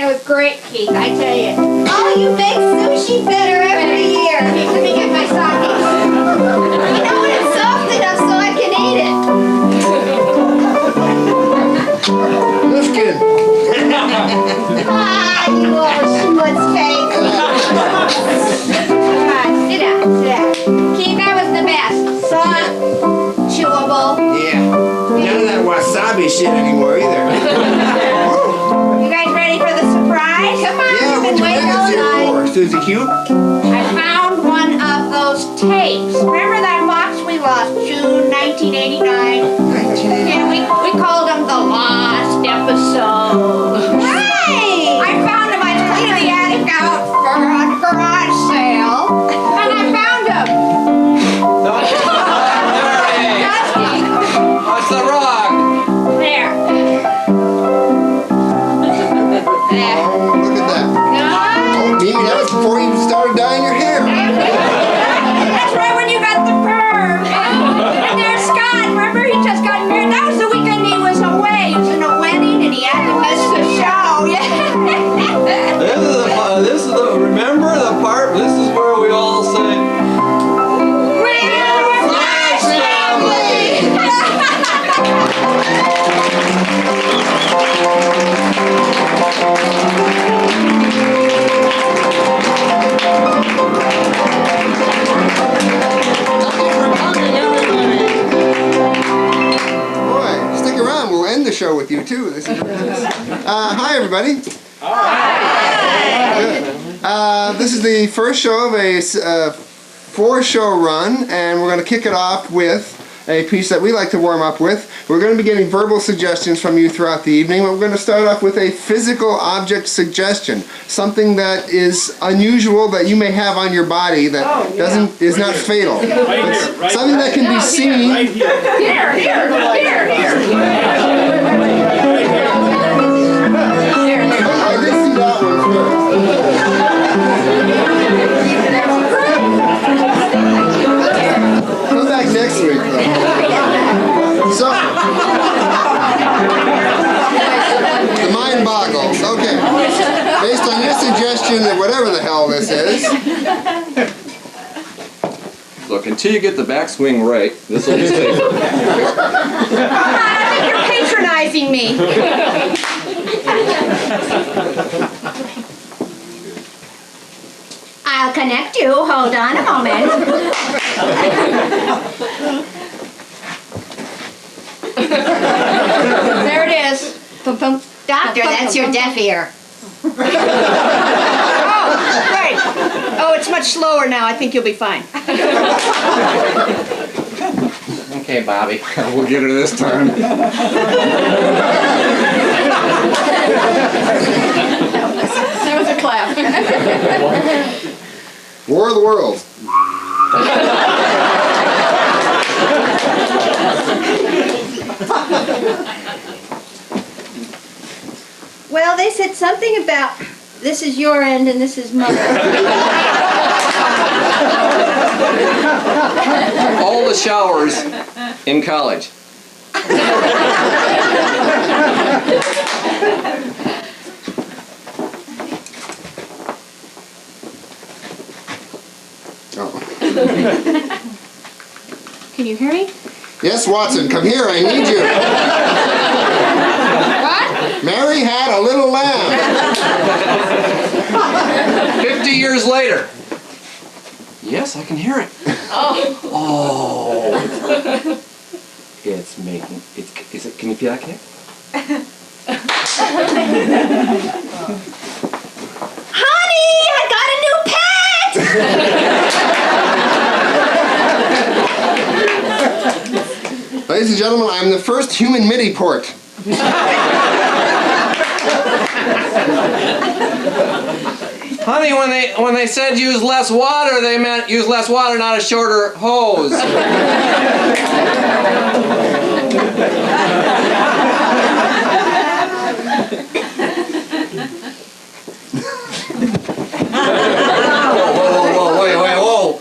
it was great, Keith, I tell you. Oh, you make sushi better every year. Let me get my stockings. You know when it's soft enough so I can eat it. This kid. Ah, you little schmutz cake. Come on, sit down, sit down. Keith, that was the best. Soft, chewable. Yeah. None of that wasabi shit anymore either. You guys ready for the surprise? Come on, Yeah, we've what been you waiting bring all us here night. for? Susie Q? I found one of those tapes. Remember that box we lost, June 1989? Yeah, we called them the Lost Episode. Hey! I found them. I cleaned the attic out for a garage sale, and I found them. Dusty. What's the rock? There. There. Oh, look at that. Good. Oh, Mimi, that was before you started dyeing your hair. That's right when you got the perm. And there's Scott. Remember, he just got married. That was the weekend he was away. He was in a wedding, and he had to miss the show. Yeah. Remember the part, this is where we all say, We're Flash Boy, stick around. We'll end the show with you, too. This is hi, everybody. Hi. This is the first show of a 4-show run, and we're going to kick it off with a piece that we like to warm up with. We're going to be getting verbal suggestions from you throughout the evening, but we're going to start off with a physical object suggestion, something that is unusual that you may have on your body that is not fatal. It's something that can be seen. Here, here, here, here. I did see that one first. Come back next week, though. So, the mind boggles. Okay. Based on your suggestion that whatever the hell this is, look, until you get the backswing right, this will be safer. I think you're patronizing me. I'll connect you. Hold on a moment. There it is. Doctor, that's your deaf ear. Oh, great. Oh, it's much slower now. I think you'll be fine. Okay, Bobby, we'll get her this time. That was a clap. War of the Worlds. Well, they said something about this is your end and this is mine. All the showers in college. Can you hear me? Yes, Watson, come here. I need you. What? Mary had a little lamb. 50 years later. Yes, I can hear it. Oh. It's making, is it, can you feel that kick? Honey, I got a new pet! Ladies and gentlemen, I'm the first human midi port. Honey, when they said use less water, they meant use less water, not a shorter hose. Whoa, wait, whoa.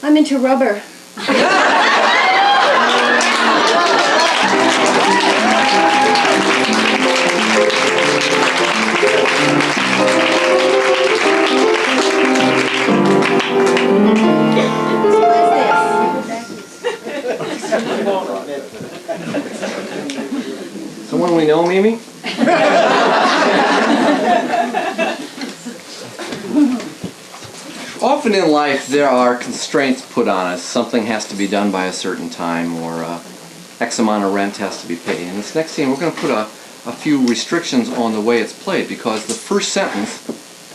I'm into rubber. Someone we know, Mimi? Often in life there are constraints put on us. Something has to be done by a certain time, or X amount of rent has to be paid. In this next scene we're going to put a few restrictions on the way it's played, because the first sentence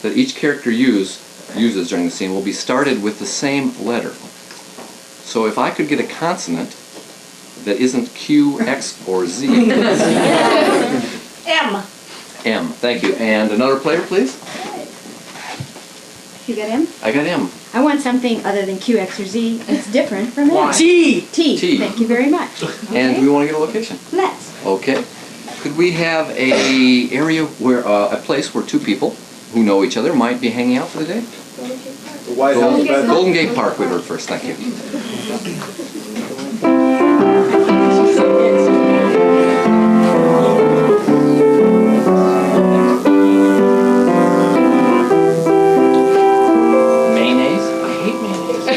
that each character uses during the scene will be started with the same letter. So if I could get a consonant that isn't Q, X, or Z. M. M, thank you. And another player, please? You got M? I got M. I want something other than Q, X, or Z. It's different from M. T! T. T. Thank you very much. And do we want to get a location? Let's. Okay. Could we have a area where, a place where two people who know each other might be hanging out for the day? The White House. Golden Gate Park, we heard first, thank you. Mayonnaise? I hate mayonnaise.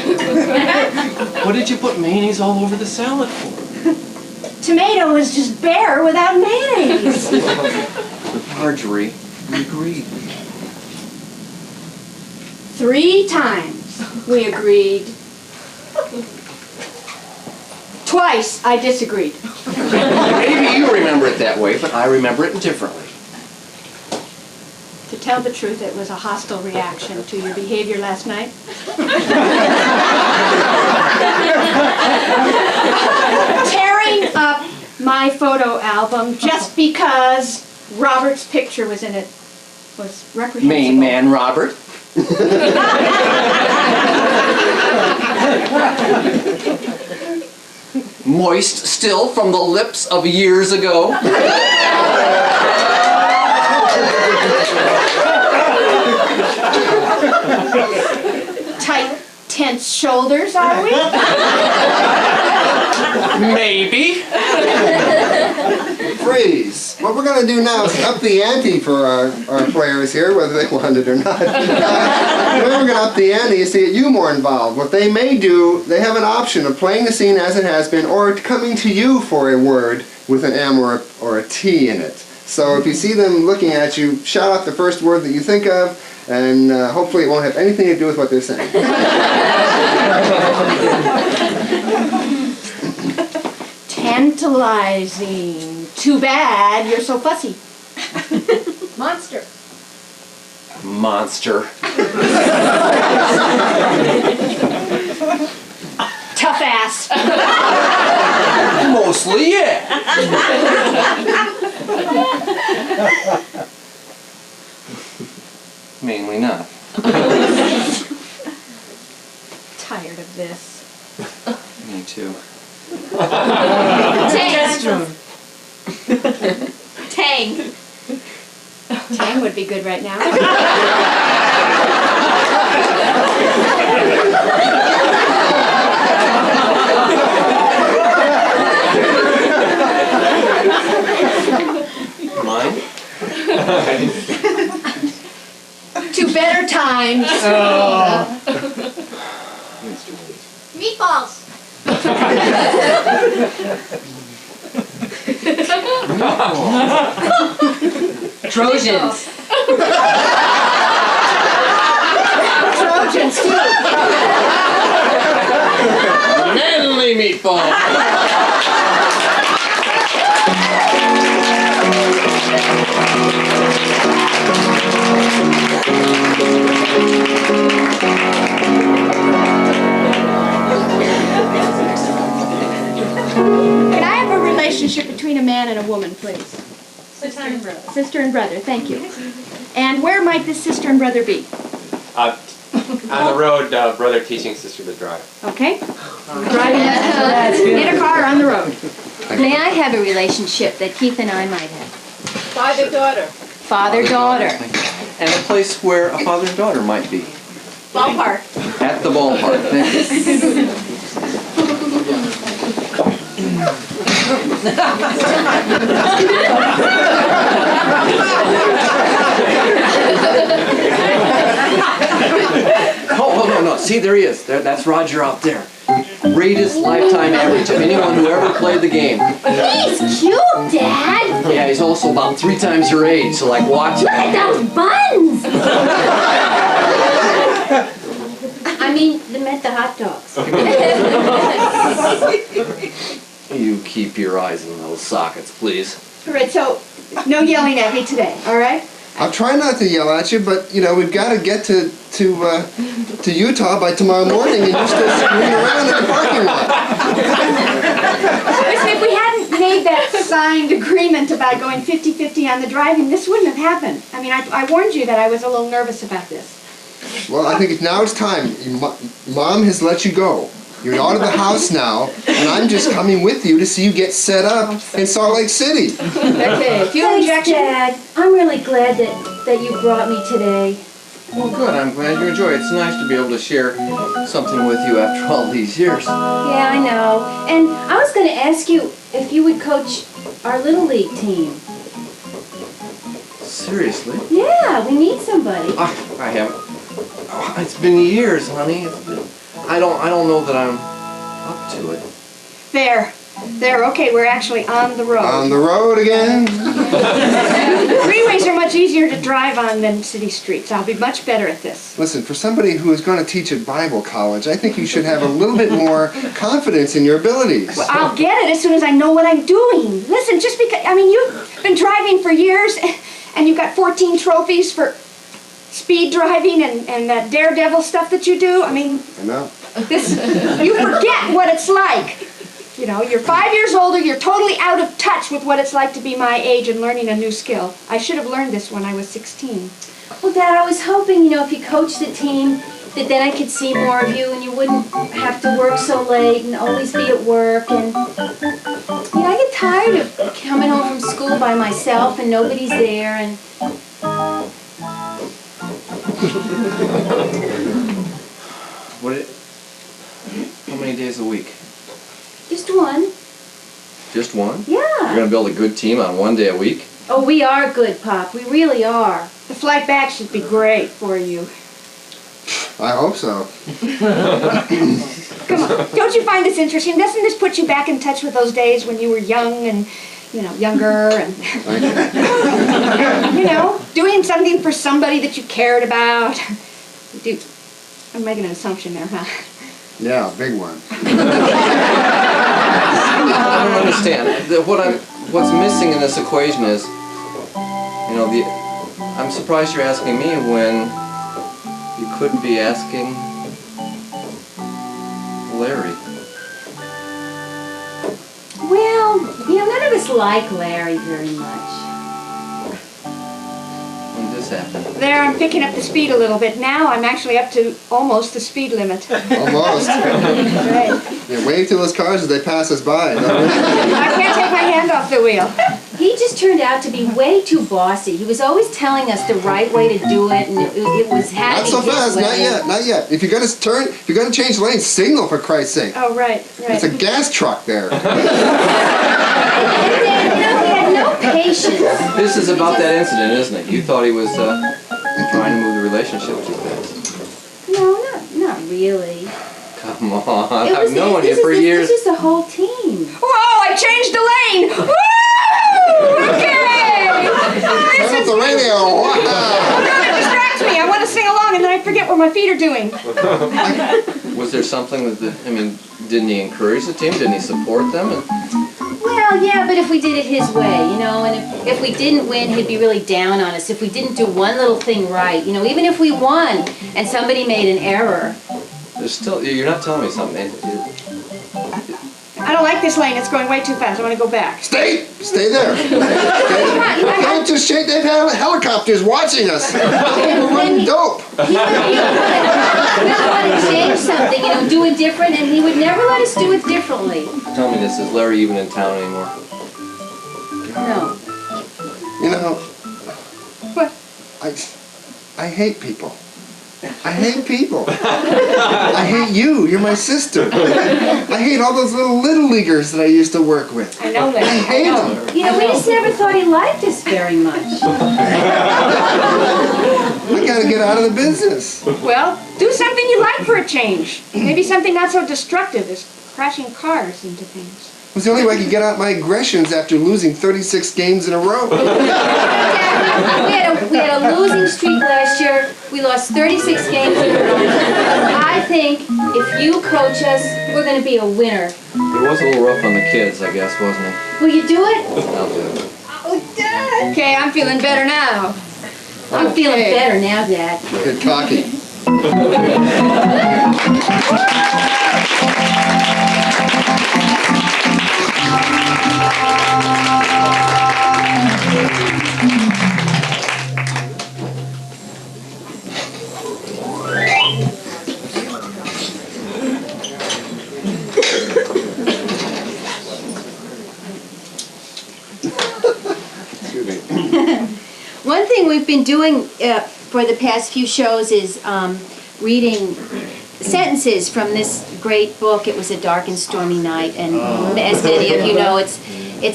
What did you put mayonnaise all over the salad for? Tomato is just bare without mayonnaise. Marjorie, we agreed. 3 times we agreed. Twice I disagreed. Maybe you remember it that way, but I remember it differently. To tell the truth, it was a hostile reaction to your behavior last night. Tearing up my photo album just because Robert's picture was in it was reprehensible. Main man Robert. Moist still from the lips of years ago. Tight, tense shoulders, are we? Maybe. Freeze. What we're going to do now is up the ante for our players here, whether they want it or not. The way we're going to up the ante is to get you more involved. What they may do, they have an option of playing the scene as it has been, or coming to you for a word with an M or a T in it. So if you see them looking at you, shout out the first word that you think of, and hopefully it won't have anything to do with what they're saying. Tantalizing. Too bad you're so fussy. Monster. Monster. Tough ass. Mostly, yeah. Mainly not. Tired of this. Me too. Tang. Tang would be good right now. Mine? To better times. Meatballs. Trojans. Trojans too. Manly meatball. Can I have a relationship between a man and a woman, please? Sister and brother. Sister and brother, thank you. And where might this sister and brother be? On the road, brother teaching sister to drive. Okay? Driving in a car on the road. May I have a relationship that Keith and I might have? Father-daughter. Father-daughter. And a place where a father and daughter might be. Ballpark. At At the ballpark. Thank you. Oh, no. See, there he is. That's Roger out there. Greatest lifetime average of anyone who ever played the game. He's cute, Dad. Yeah, he's also about 3 times your age, so like watch him. Look at those buns. I mean, the hot dogs. You keep your eyes in those sockets, please. All right, so no yelling at me today, all right? I'll try not to yell at you, but you know we've got to get to Utah by tomorrow morning, and you're still screwing around in the parking lot. Listen, if we hadn't made that signed agreement about going 50-50 on the driving, this wouldn't have happened. I mean, I warned you that I was a little nervous about this. Well, I think now it's time. Mom has let you go. You're out of the house now, and I'm just coming with you to see you get set up in Salt Lake City. Okay, if you Thanks, objection. Dad. I'm really glad that you brought me today. Well, good. I'm glad you enjoy it. It's nice to be able to share something with you after all these years. Yeah, I know. And I was going to ask you if you would coach our Little League team. Seriously? Yeah, we need somebody. I haven't. Oh, it's been years, honey. I don't know that I'm up to it. There, okay, we're actually on the road. On the road again. Freeways are much easier to drive on than city streets. I'll be much better at this. Listen, for somebody who is going to teach at Bible college, I think you should have a little bit more confidence in your abilities. Well, I'll get it as soon as I know what I'm doing. Listen, just because, I mean, you've been driving for years, and you've got 14 trophies for speed driving and that daredevil stuff that you do. I mean, I know. you forget what it's like. You know, you're 5 years older, you're totally out of touch with what it's like to be my age and learning a new skill. I should have learned this when I was 16. Well, Dad, I was hoping, if you coached the team, that then I could see more of you and you wouldn't have to work so late and always be at work. And, I get tired of coming home from school by myself and nobody's there. And How many days a week? just one. Just one? Yeah. You're going to build a good team on 1 day a week? Oh, we are good, Pop. We really are. The flight back should be great for you. I hope so. Come on, don't you find this interesting? Doesn't this put you back in touch with those days when you were young and, younger and, doing something for somebody that you cared about? Dude, I'm making an assumption there, huh? Yeah, big one. I don't understand. What's missing in this equation is, I'm surprised you're asking me when you could be asking Larry. Well, none of us like Larry very much. When did this happen? There, I'm picking up the speed a little bit. Now I'm actually up to almost the speed limit. Almost. Right. Yeah, wave to those cars as they pass us by. I can't take my hand off the wheel. He just turned out to be way too bossy. He was always telling us the right way to do it, and it was Not happening so his fast, way. not yet. If you're gonna turn, if you're gonna change lanes, signal for Christ's sake. Oh, right. It's a gas truck there. And then, he had no patience. This is about that incident, isn't it? You thought he was trying to move the relationship too fast. No, not really. Come on, I've known you for years. This is the whole team. Whoa, I changed the lane! Woo! Okay! Turn up the radio. Oh, no, it distracts me. I want to sing along and then I forget what my feet are doing. Was there something didn't he encourage the team? Didn't he support them? Well, yeah, but if we did it his way, and if we didn't win, he'd be really down on us. If we didn't do one little thing right, even if we won and somebody made an error. You're not telling me something. I don't like this lane. It's going way too fast. I want to go back. Stay there. Don't just shake. They've had helicopters watching us. We're running dope. He would want to change something, do it different, and he would never let us do it differently. Tell me this, is Larry even in town anymore? No. You know, What? I hate people. I hate people. I hate you. You're my sister. I hate all those little leaguers that I used to work with. I know that. I hate them. You know, we just never thought he liked us very much. I gotta get out of the business. Well, do something you like for a change. Maybe something not so destructive as crashing cars into things. It was the only way I could get out my aggressions after losing 36 games in a row. Dad, we had a losing streak last year. We lost 36 games in a row. I think if you coach us, we're going to be a winner. It was a little rough on the kids, I guess, wasn't it? Will you do it? I'll do it. Oh, Dad. Okay, I'm feeling better now. I'm feeling better now, Dad. Good cocky. One thing we've been doing for the past few shows is reading sentences from this great book. It was a dark and stormy night, and as many of you know, it's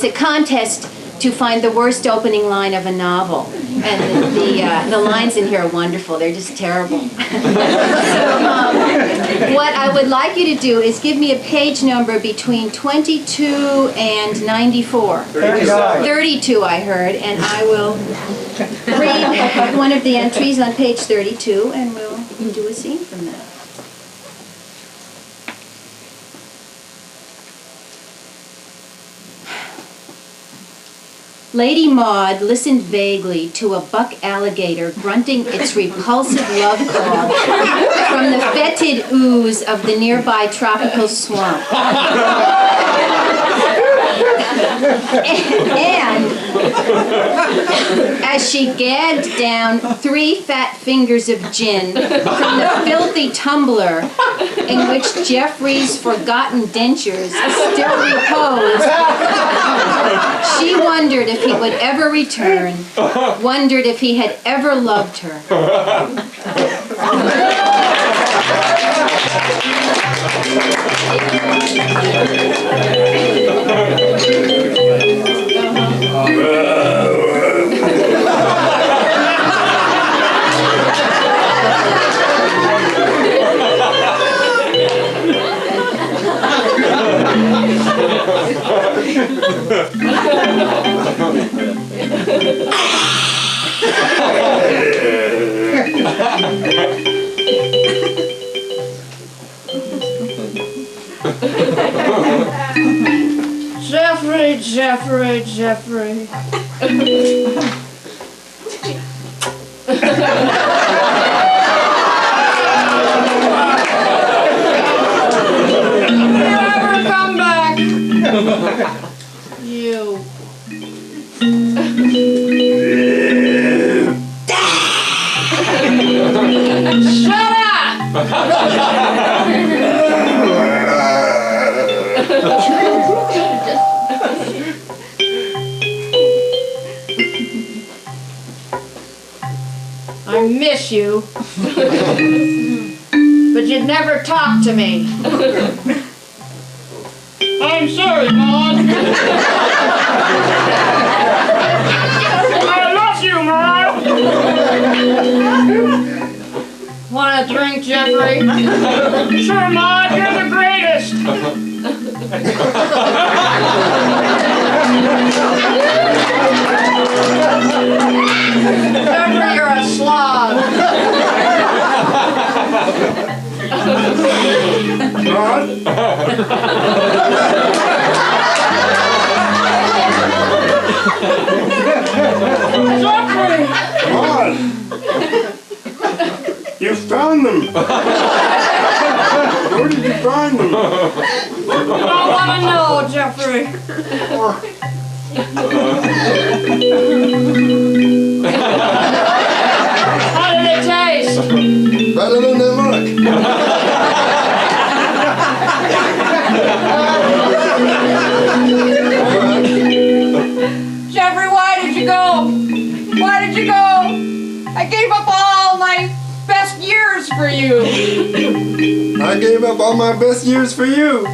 a contest to find the worst opening line of a novel. And the lines in here are wonderful. They're just terrible. So what I would like you to do is give me a page number between 22 and 94. 32, I heard, and I will read one of the entries on page 32, and we'll do a scene from that. Lady Maud listened vaguely to a buck alligator grunting its repulsive love call from the fetid ooze of the nearby tropical swamp. And as she gagged down 3 fat fingers of gin from the filthy tumbler in which Geoffrey's forgotten dentures still reposed, she wondered if he would ever return, wondered if he had ever loved her. Jeffrey. Never come back. You. Shut up! I miss you, but you'd never talk to me. I'm sorry, Maud. I love you, Maud. Want a drink, Jeffrey? Sure, Maud, you're the greatest. Jeffrey, you're a slob. Maud? Jeffrey! Maud! You found them! Where did you find them? I don't want to know, Jeffrey. How did it taste? Better than they look. Jeffrey, why did you go? Why did you go? I gave up all my best years you. I gave up all my best years for you.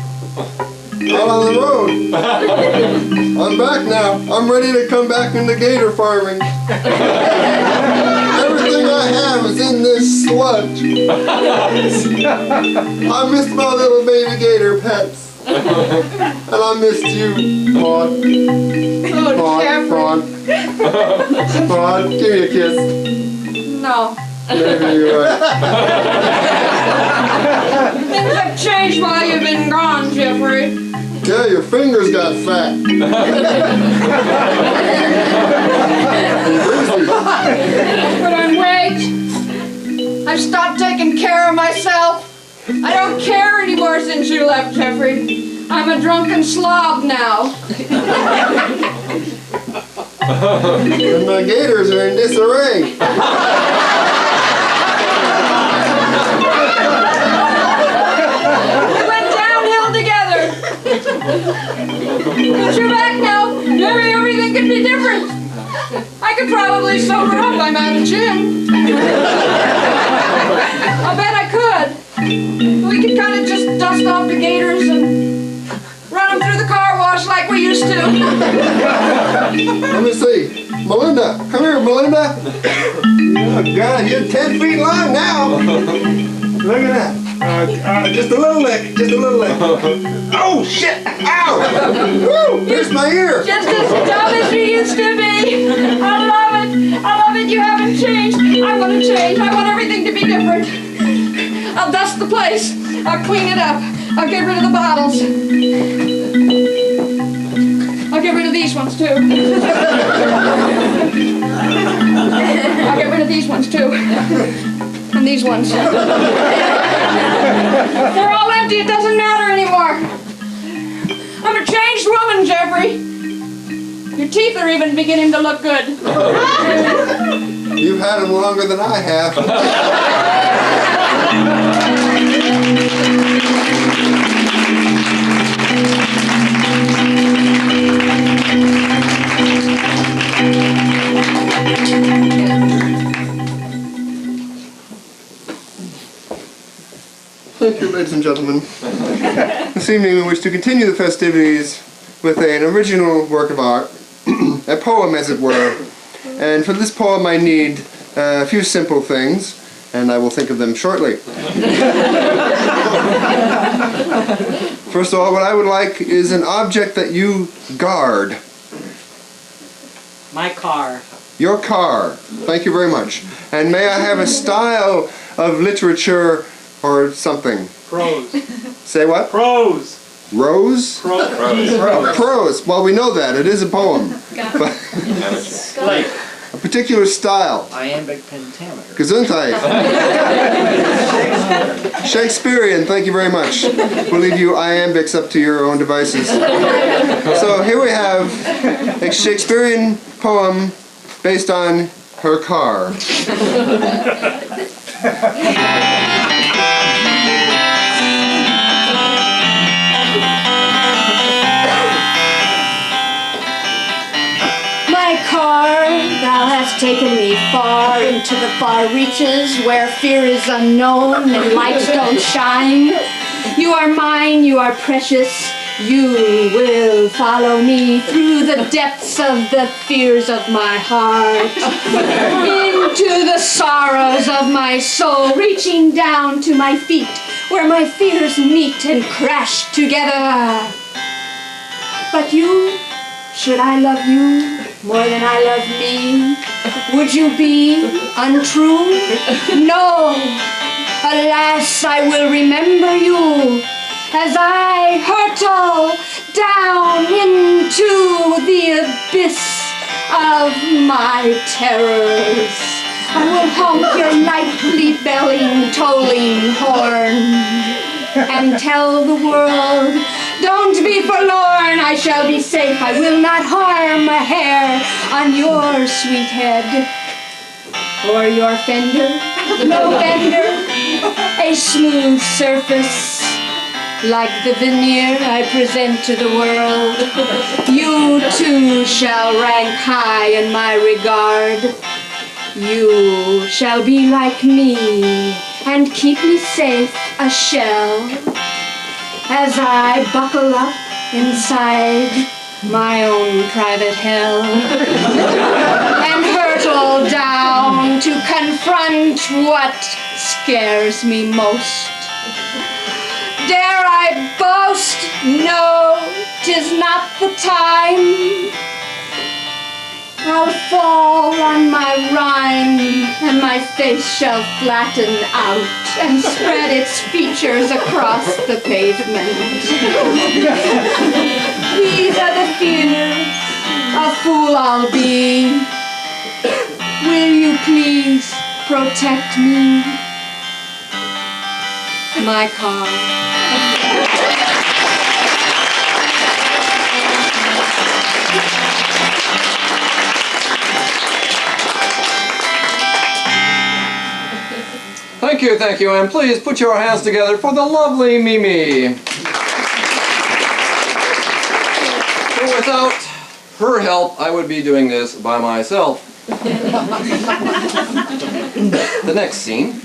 All on the road. I'm back now. I'm ready to come back into gator farming. Everything I have is in this sludge. I missed my little baby gator pets. And I missed you, Maud. Maud. Maud, give me a kiss. No. Maybe you're right. Things have changed while you've been gone, Jeffrey. Yeah, your fingers got fat. Put on weight. I've stopped taking care of myself. I don't care anymore since you left, Jeffrey. I'm a drunken slob now. And my gators are in disarray. We went downhill together. But you're back now. Maybe everything could be different. I could probably sober up. I'm out of gin. I bet I could. We could kind of just dust off the gators and run them through the car wash like we used to. Let me see. Melinda, come here, Melinda. Oh, God, you're 10 feet long now. Look at that. Just a little lick, just a little lick. Oh, shit! Ow! Woo! Here's my ear. Just as dumb as you used to be. I love it. I love it. You haven't changed. I want to change. I want everything to be different. I'll dust the place. I'll clean it up. I'll get rid of the bottles. I'll get rid of these ones too. I'll get rid of these ones too. And these ones. They're all empty. It doesn't matter anymore. I'm a changed woman, Jeffrey. Your teeth are even beginning to look good. You've had them longer than I have. Thank you, ladies and gentlemen. This evening we wish to continue the festivities with an original work of art, a poem as it were. And for this poem I need a few simple things, and I will think of them shortly. First of all, what I would like is an object that you guard. My car. Your car. Thank you very much. And may I have a style of literature or something? Prose. Say what? Prose. Rose? Prose. Prose. Well, we know that. It is a poem. But Like a particular style. iambic pentameter. Gesundheit. Shakespearean, thank you very much. We'll leave you iambics up to your own devices. So here we have a Shakespearean poem based on her car. My car, thou hast taken me far into the far reaches where fear is unknown and lights don't shine. You are mine, you are precious, you will follow me through the depths of the fears of my heart, into the sorrows of my soul, reaching down to my feet where my fears meet and crash together. But you, should I love you more than I love me? Would you be untrue? No. Alas, I will remember you as I hurtle down into the abyss of my terrors. I will honk your nightly belling, tolling horn and tell the world, don't be forlorn, I shall be safe, I will not harm a hair on your sweet head. Or your fender, no fender, a smooth surface, like the veneer I present to the world. You too shall rank high in my regard. You shall be like me, and keep me safe a shell as I buckle up inside my own private hell and hurtle down to confront what scares me most. Dare I boast? No, 'tis not the time. I'll fall on my rhyme, and my face shall flatten out and spread its features across the pavement. These are the fears, a fool I'll be. Will you please protect me? My car. Thank you, and please put your hands together for the lovely Mimi. Without her help, I would be doing this by myself. The next scene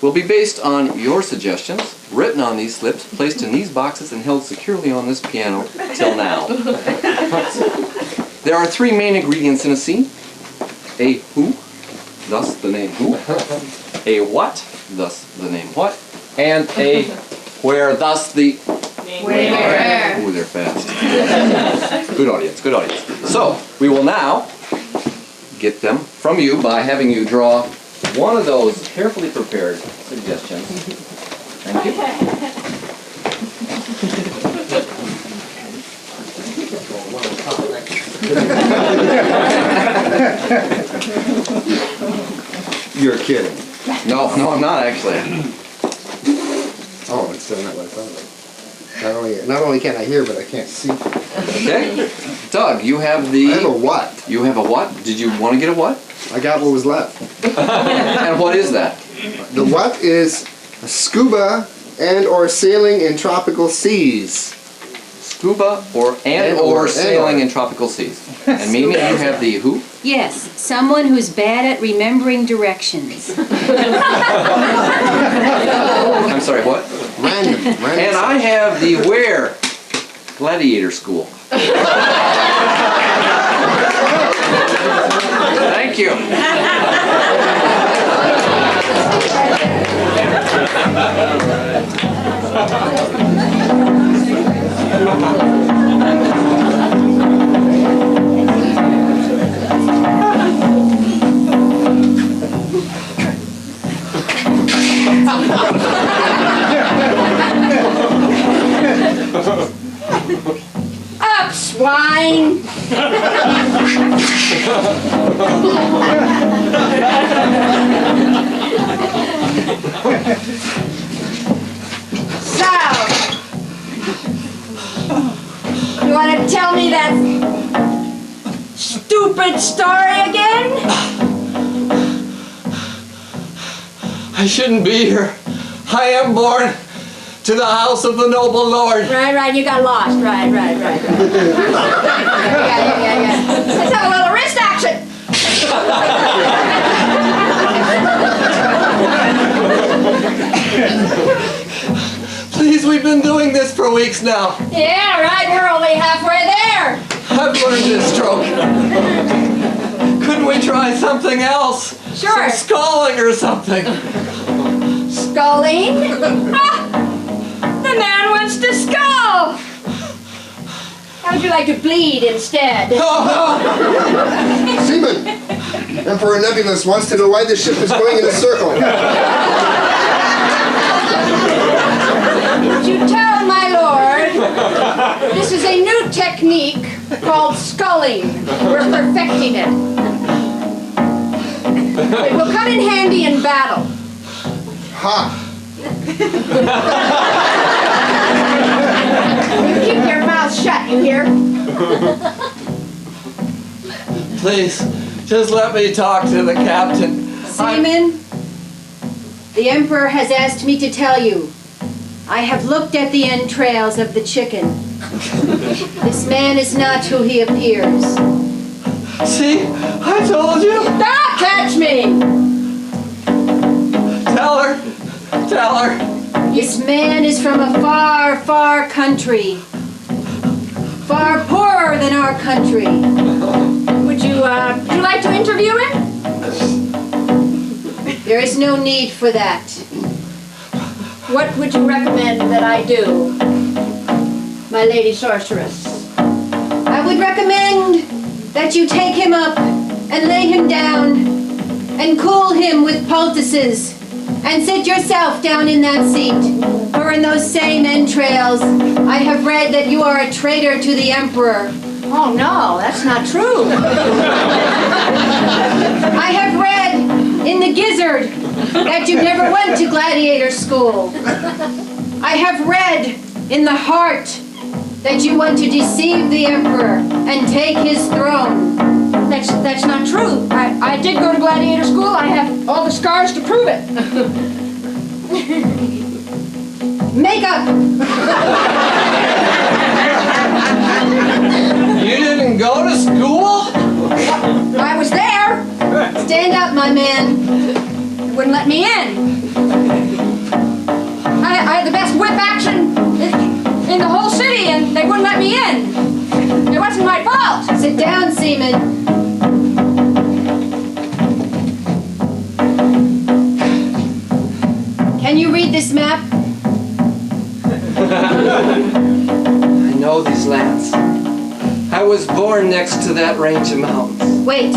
will be based on your suggestions, written on these slips, placed in these boxes, and held securely on this piano till now. There are three main ingredients in a scene: a who, thus the name who; a what, thus the name what; and a where, thus the where. Ooh, they're fast. Good audience, good audience. So, we will now get them from you by having you draw one of those carefully prepared suggestions. Thank you. You're kidding. No, I'm not actually. Oh, it's still not what I thought of. Not only can I hear, but I can't see. Okay. Doug, you have the... I have a what? You have a what? Did you want to get a what? I got what was left. And what is that? The what is scuba and or sailing in tropical seas. Scuba or sailing in tropical seas. And Mimi, you have the who? Yes, someone who's bad at remembering directions. I'm sorry, what? Random. And I have the where? Gladiator school. Thank you. Up, swine! So, you want to tell me that stupid story again? I shouldn't be here. I am born to the house of the noble lord. Right, you got lost. Right. Yeah. Let's have a little wrist action. Please, we've been doing this for weeks now. Yeah, right, we're only halfway there. I've learned this stroke. Couldn't we try something else? Sure. Some sculling or something. Sculling? The man wants to skull. How would you like to bleed instead? Seaman! Emperor Nebulous wants to know why the ship is going in a circle. Would you tell my lord, this is a new technique called sculling. We're perfecting it. It will come in handy in battle. Ha! You keep your mouth shut, you hear? Please, just let me talk to the captain. Seaman, the Emperor has asked me to tell you. I have looked at the entrails of the chicken. This man is not who he appears. See, I told you. Don't touch me! Tell her Tell her. This man is from a far, far country. Far poorer than our country. Would you like to interview him? There is no need for that. What would you recommend that I do, my lady sorceress? I would recommend that you take him up and lay him down and cool him with poultices and sit yourself down in that seat. For in those same entrails, I have read that you are a traitor to the emperor. Oh no, that's not true. I have read in the gizzard that you never went to gladiator school. I have read in the heart that you want to deceive the emperor and take his throne. That's not true. I did go to gladiator school. I have all the scars to prove it. Makeup! You didn't go to school? I was there. Stand up, my man. They wouldn't let me in. I had the best whip action in the whole city, and they wouldn't let me in. It wasn't my fault. Sit down, Seaman. Can you read this map? I know these lands. I was born next to that range of mountains. Wait.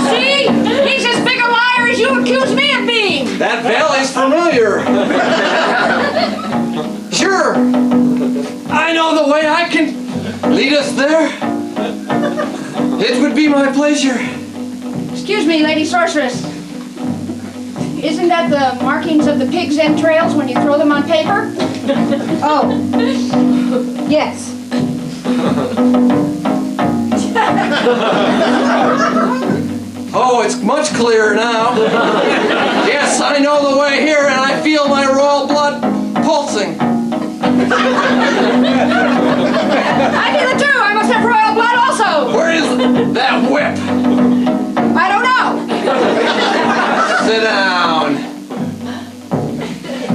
See? He's as big a liar as you accuse me of being. That valley's familiar. Sure. I know the way. I can lead us there. It would be my pleasure. Excuse me, lady sorceress. Isn't that the markings of the pig's entrails when you throw them on paper? Oh. Yes. Oh, it's much clearer now. Yes, I know the way here, and I feel my royal blood pulsing. I feel it too. I must have royal blood also. Where is that whip? I don't know. Sit down.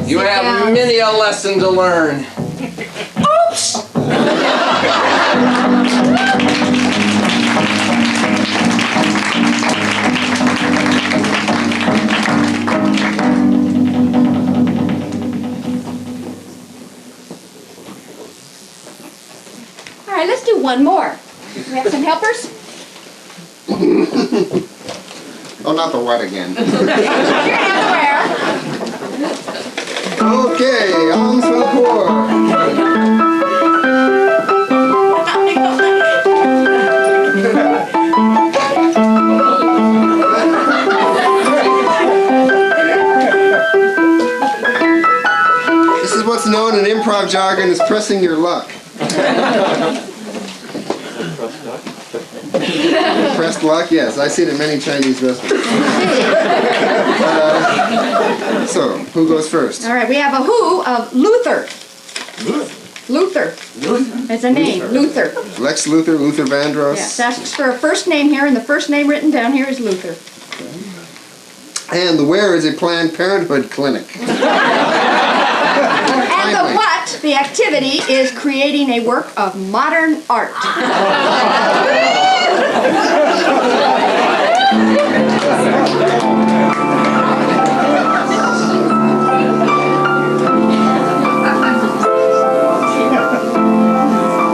You Sit have down. many a lesson to learn. Oops. All right, let's do one more. We have some helpers? Oh, not the what again. You're gonna have to wear. Okay, on to the floor. This is what's known in improv jargon as pressing your luck. Pressed luck, yes. I see it in many Chinese restaurants. So, who goes first? All right, we have a who of Luther. Luther. It's a name, Luther. Lex Luthor, Luther Vandross. Yes, asks for a first name here, and the first name written down here is Luther. And the where is a Planned Parenthood clinic. And the what, the activity, is creating a work of modern art.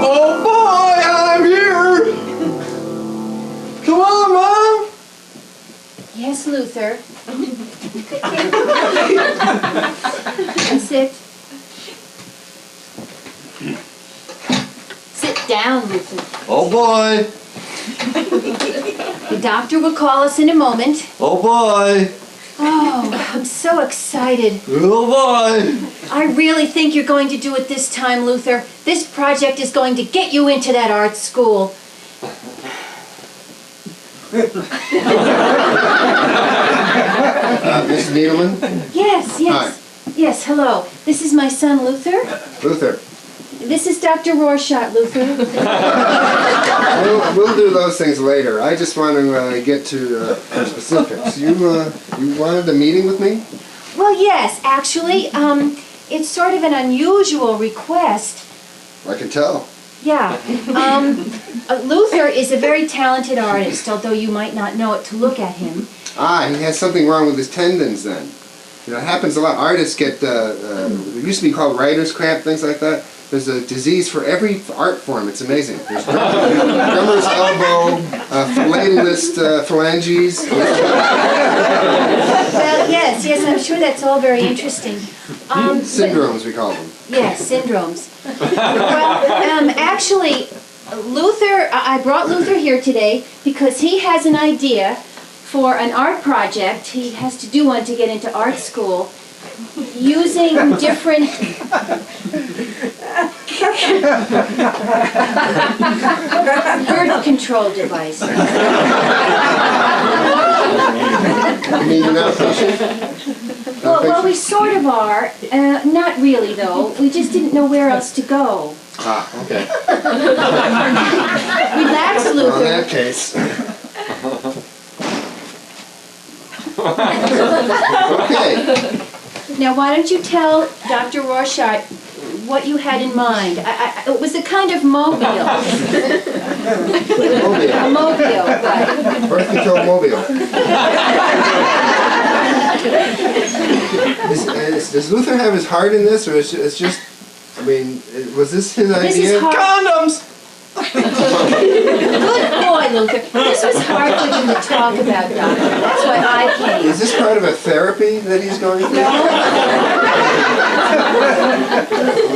Oh boy, I'm here! Come on, Mom! Yes, Luther. And sit. Sit down, Luther. Oh boy! The doctor will call us in a moment. Oh boy! Oh, I'm so excited. Oh boy! I really think you're going to do it this time, Luther. This project is going to get you into that art school. Mrs. Needleman? Yes, yes. Yes, hello. This is my son, Luther. Luther. This is Dr. Rorschach, Luther. We'll do those things later. I just want to get to the specifics. You wanted a meeting with me? Well, yes, actually, it's sort of an unusual request. I can tell. Yeah. Luther is a very talented artist, although you might not know it to look at him. Ah, he has something wrong with his tendons then. You know, it happens a lot. Artists get, it used to be called writer's cramp, things like that. There's a disease for every art form. It's amazing. There's drummer's elbow, philatelist phalanges. Well, yes, I'm sure that's all very interesting. Syndromes, we call them. Yes, syndromes. Well, actually, I brought Luther here today because he has an idea for an art project. He has to do one to get into art school using different birth control devices. You mean you're not patient? Well, we sort of are. Not really, though. We just didn't know where else to go. Ah, okay. Relax, Luther. Well, in that case. Okay. Now, why don't you tell Dr. Rorschach what you had in mind? It was a kind of mobile. A mobile, right. Birth control mobile. Does Luther have his heart in this, or is it's just, I mean, was this his idea? This is hard. Condoms! Good boy, Luther. This was hard for you to talk about, Doctor. That's why I came. Is this part of a therapy that he's going through?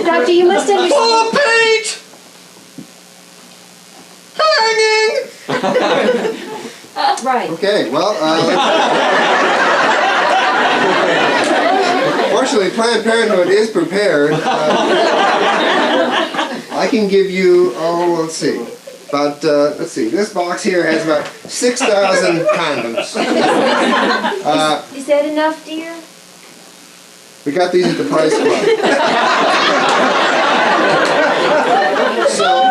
Doctor, you must understand. Full of paint! Hanging! Right. Okay, well, fortunately, Planned Parenthood is prepared. I can give you, let's see, this box here has about 6,000 condoms. Is that enough, dear? We got these at the Price Club. So,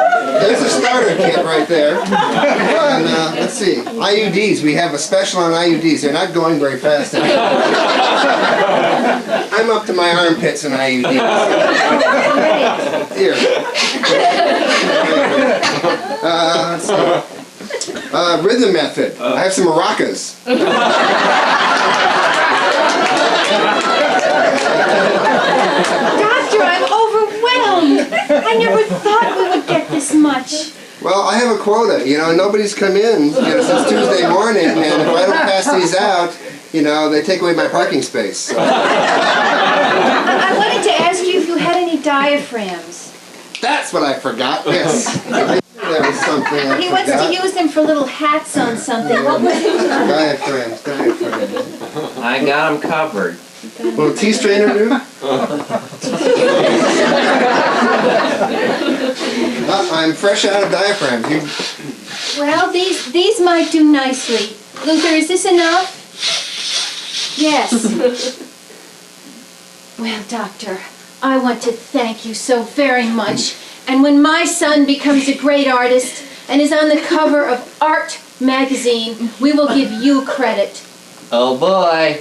there's a starter kit right there. And let's see, IUDs. We have a special on IUDs. They're not going very fast anymore. I'm up to my armpits in IUDs. Here. Let's see. Rhythm method. I have some maracas. Doctor, I'm overwhelmed. I never thought we would get this much. Well, I have a quota. You know, nobody's come in since Tuesday morning, and if I don't pass these out, they take away my parking space. So. I wanted to ask you if you had any diaphragms. That's what I forgot. Yes. There was something I He forgot. wants to use them for little hats on something. What was it? Diaphragms. I got them covered. Will tea strainer do? I'm fresh out of diaphragms. Well, these might do nicely. Luther, is this enough? Yes. Well, Doctor, I want to thank you so very much. And when my son becomes a great artist and is on the cover of Art magazine, we will give you credit. Oh boy.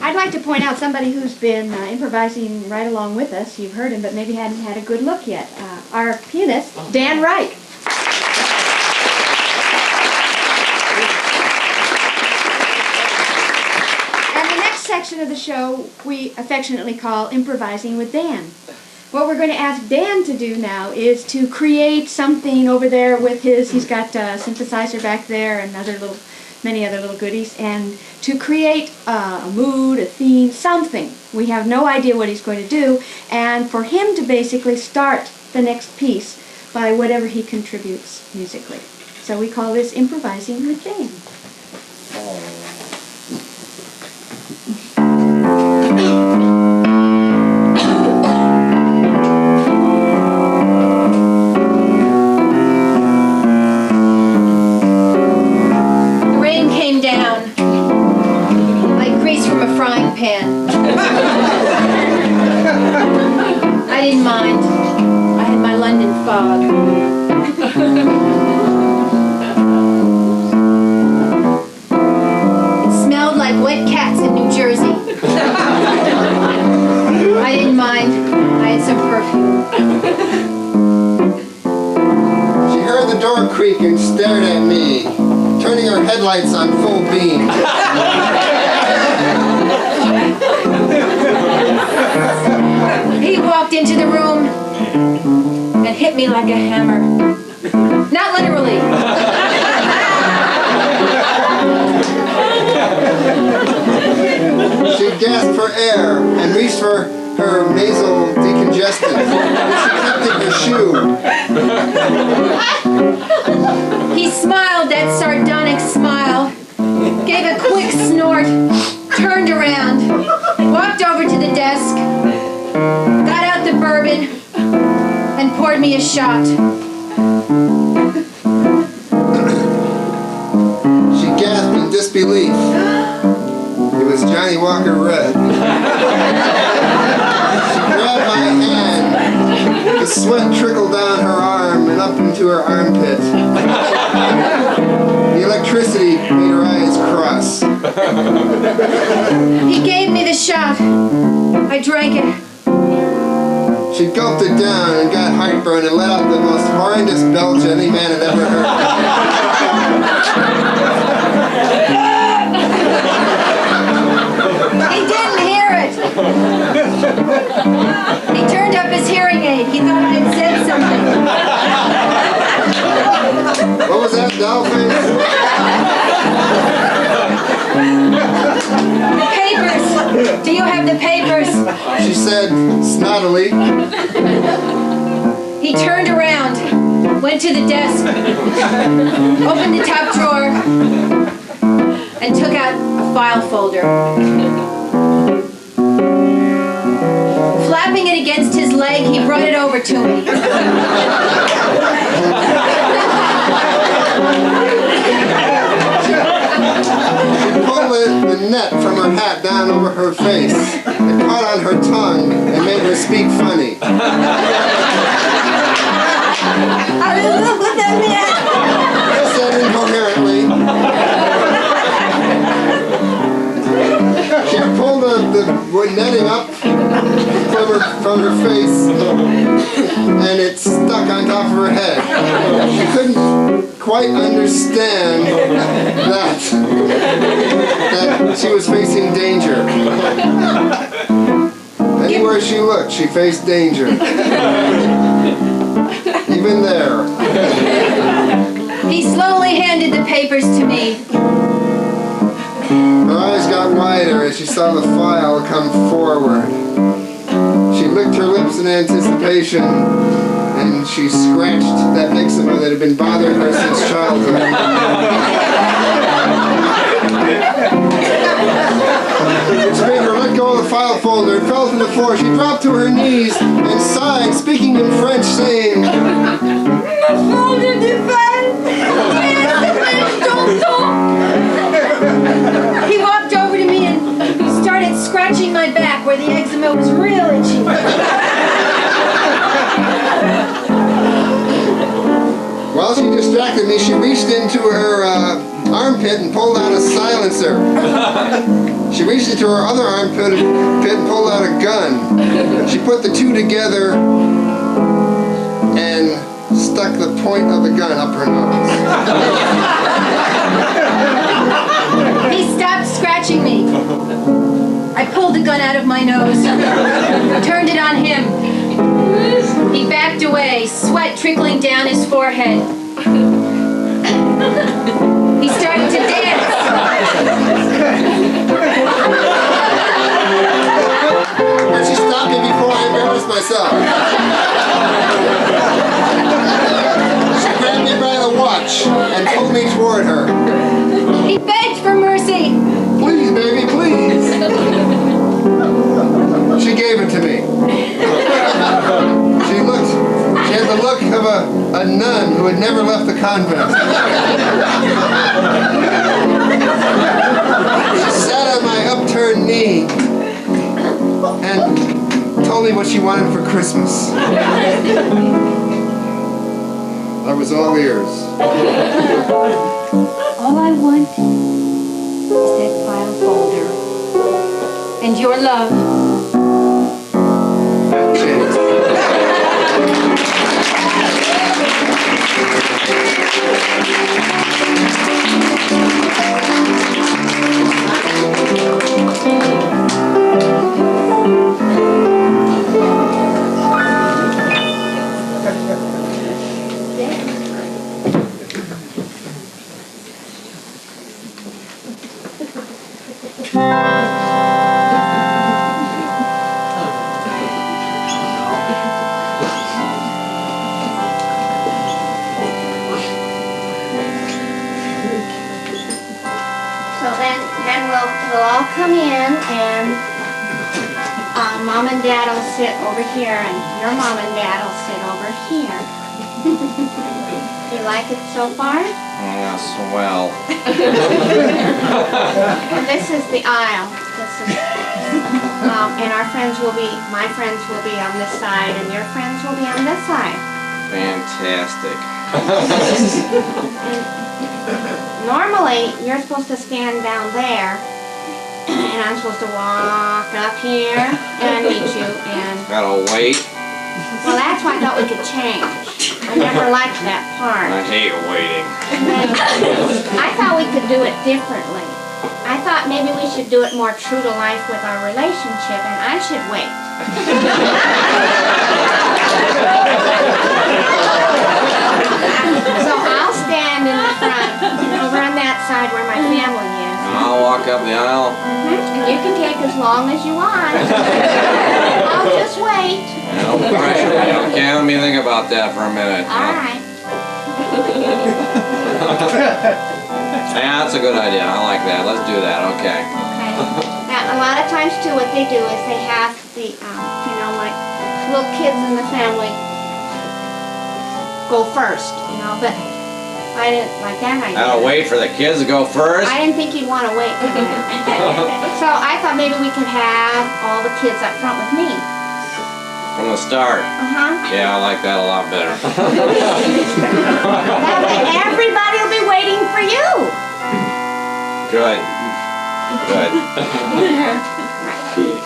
I'd like to point out somebody who's been improvising right along with us. You've heard him, but maybe hadn't had a good look yet. Our pianist, Dan Reich. And the next section of the show we affectionately call Improvising with Dan. What we're going to ask Dan to do now is to create something over there with he's got a synthesizer back there and many other little goodies, and to create a mood, a theme, something. We have no idea what he's going to do, and for him to basically start the next piece by whatever he contributes musically. So we call this Improvising with Dan. grease from a frying pan. I didn't mind. I had my London fog. It smelled like wet cats in New Jersey. I didn't mind. I had some perfume. She heard the door creak and stared at me, turning her headlights on full beam. He walked into the room and hit me like a hammer. Not literally. She gasped for air and reached for her nasal decongestant, which she kept in her shoe. He smiled that sardonic smile, gave a quick snort, turned around, walked over to the desk, got out the bourbon, and poured me a shot. She gasped in disbelief. It was Johnny Walker Red. She grabbed my hand. The sweat trickled down her arm and up into her armpit. The electricity made her eyes cross. He gave me the shot. I drank it. She gulped it down and got heartburn and let out the most horrendous belch any man had ever heard. He didn't hear it. He turned up his hearing aid. He thought I had said something. What was that, dollface? The papers. Do you have the papers? She said snottily. He turned around, went to the desk, opened the top drawer, and took out a file folder. Flapping it against his leg, he brought it over to me. She pulled the net from her hat down over her face. It caught on her tongue and made her speak funny. She said incoherently. She pulled the netting up from her face, and it stuck on top of her head. She couldn't quite understand that she was facing danger. Anywhere she looked, she faced danger. Even there. He slowly handed the papers to me. Her eyes got wider as she saw the file come forward. She licked her lips in anticipation, and she scratched that eczema that had been bothering her since childhood. Which made her let go of the file folder and fell to the floor. She dropped to her knees and sighed, speaking in French, saying, He walked over to me and started scratching my back where the eczema was real itchy. While she distracted me, she reached into her armpit and pulled out a silencer. She reached into her other armpit and pulled out a gun. She put the two together and stuck the point of the gun up her nose. He stopped scratching me. I pulled the gun out of my nose, turned it on him. He backed away, sweat trickling down his forehead. He started to dance. But she stopped me before I embarrassed myself. She grabbed me by the watch and pulled me toward her. He begged for mercy. Please, baby, please. She gave it to me. She had the look of a nun who had never left the convent. She sat on my upturned only what she wanted for Christmas. I was all ears. All I want is that file folder and your love. So then we'll all come in and Mom and Dad will sit over here and your Mom and Dad will sit over here. You like it so far? Yeah, swell. And this is the aisle. This is, and my friends will be on this side and your friends will be on this side. Fantastic. Normally, you're supposed to stand down there, and I'm supposed to walk up here and meet you, and... Gotta wait. Well, that's why I thought we could change. I never liked that part. I hate waiting. I thought we could do it differently. I thought maybe we should do it more true to life with our relationship, and I should wait. So I'll stand in the front, over on that side where my family is. I'll walk up the aisle. And you can take as long as you want. I'll just wait. No pressure. Okay, let me think about that for a minute. All right. Yeah, that's a good idea. I like that. Let's do that. Okay. Okay. Now, a lot of times too, what they do is they have the, like little kids in the family go first, but I didn't like that idea. I'll wait for the kids to go first. I didn't think you'd want to wait for that. So I thought maybe we could have all the kids up front with me. From the start. Uh-huh. Yeah, I like that a lot better. That way everybody will be waiting for you. Good. Good.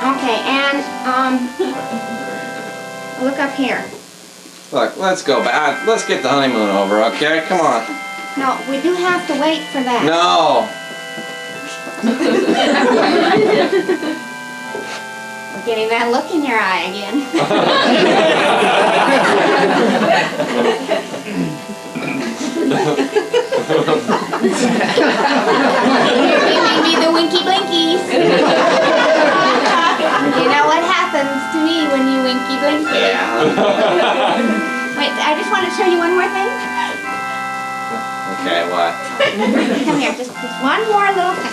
Okay, and look up here. Look, let's go back. Let's get the honeymoon over, okay? Come on. No, we do have to wait for that. No. We're getting that look in your eye again. You're giving me the winky blinkies. You know what happens to me when you winky blink? Yeah. Wait, I just want to show you one more thing. Okay, what? Come here, just one more little thing.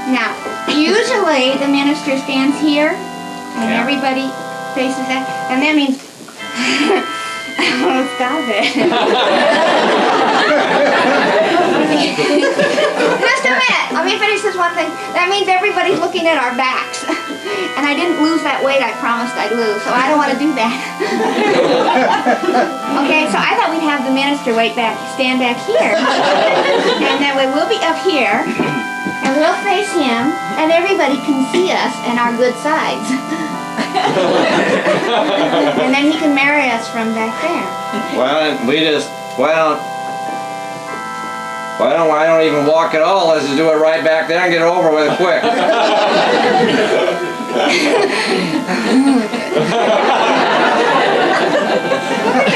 Now, usually the minister stands here and everybody faces that, and that means, oh, stop it. Just a minute, let me finish this one thing. That means everybody's looking at our backs. And I didn't lose that weight I promised I'd lose, so I don't want to do that. Okay, so I thought we'd have the minister stand back here. And that way we'll be up here. And we'll face him, and everybody can see us and our good sides. And then he can marry us from back there. Well, why don't even walk at all? Let's just do it right back there and get it over with quick.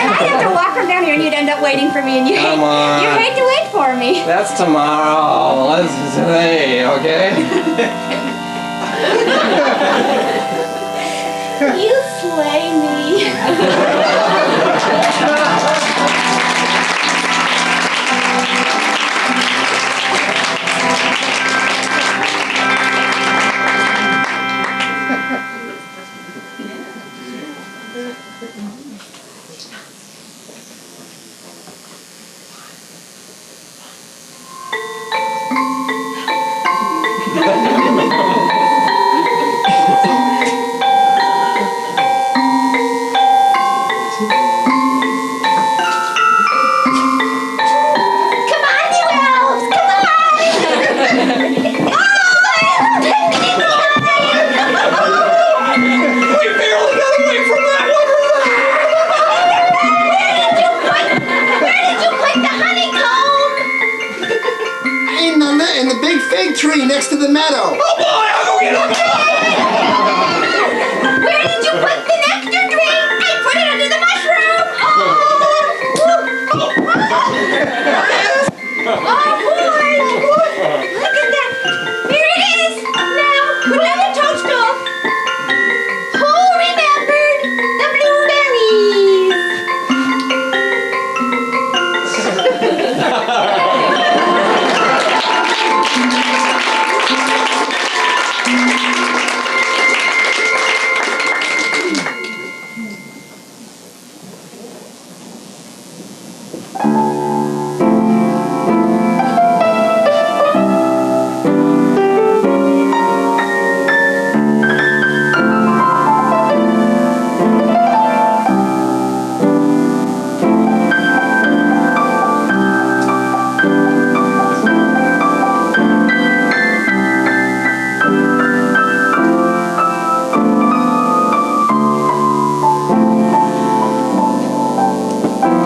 I'd have to walk her down here and you'd end up waiting for me, and you Come on. You hate to wait for me. That's tomorrow. Let's today, okay? You slay me. next to the meadow. Oh boy, I'll go get him! Where did you put the nectar drink? I put it under the mushroom! Oh boy! Look at that! Here it is! Now, put it on the toadstool. Who remembered the blueberries?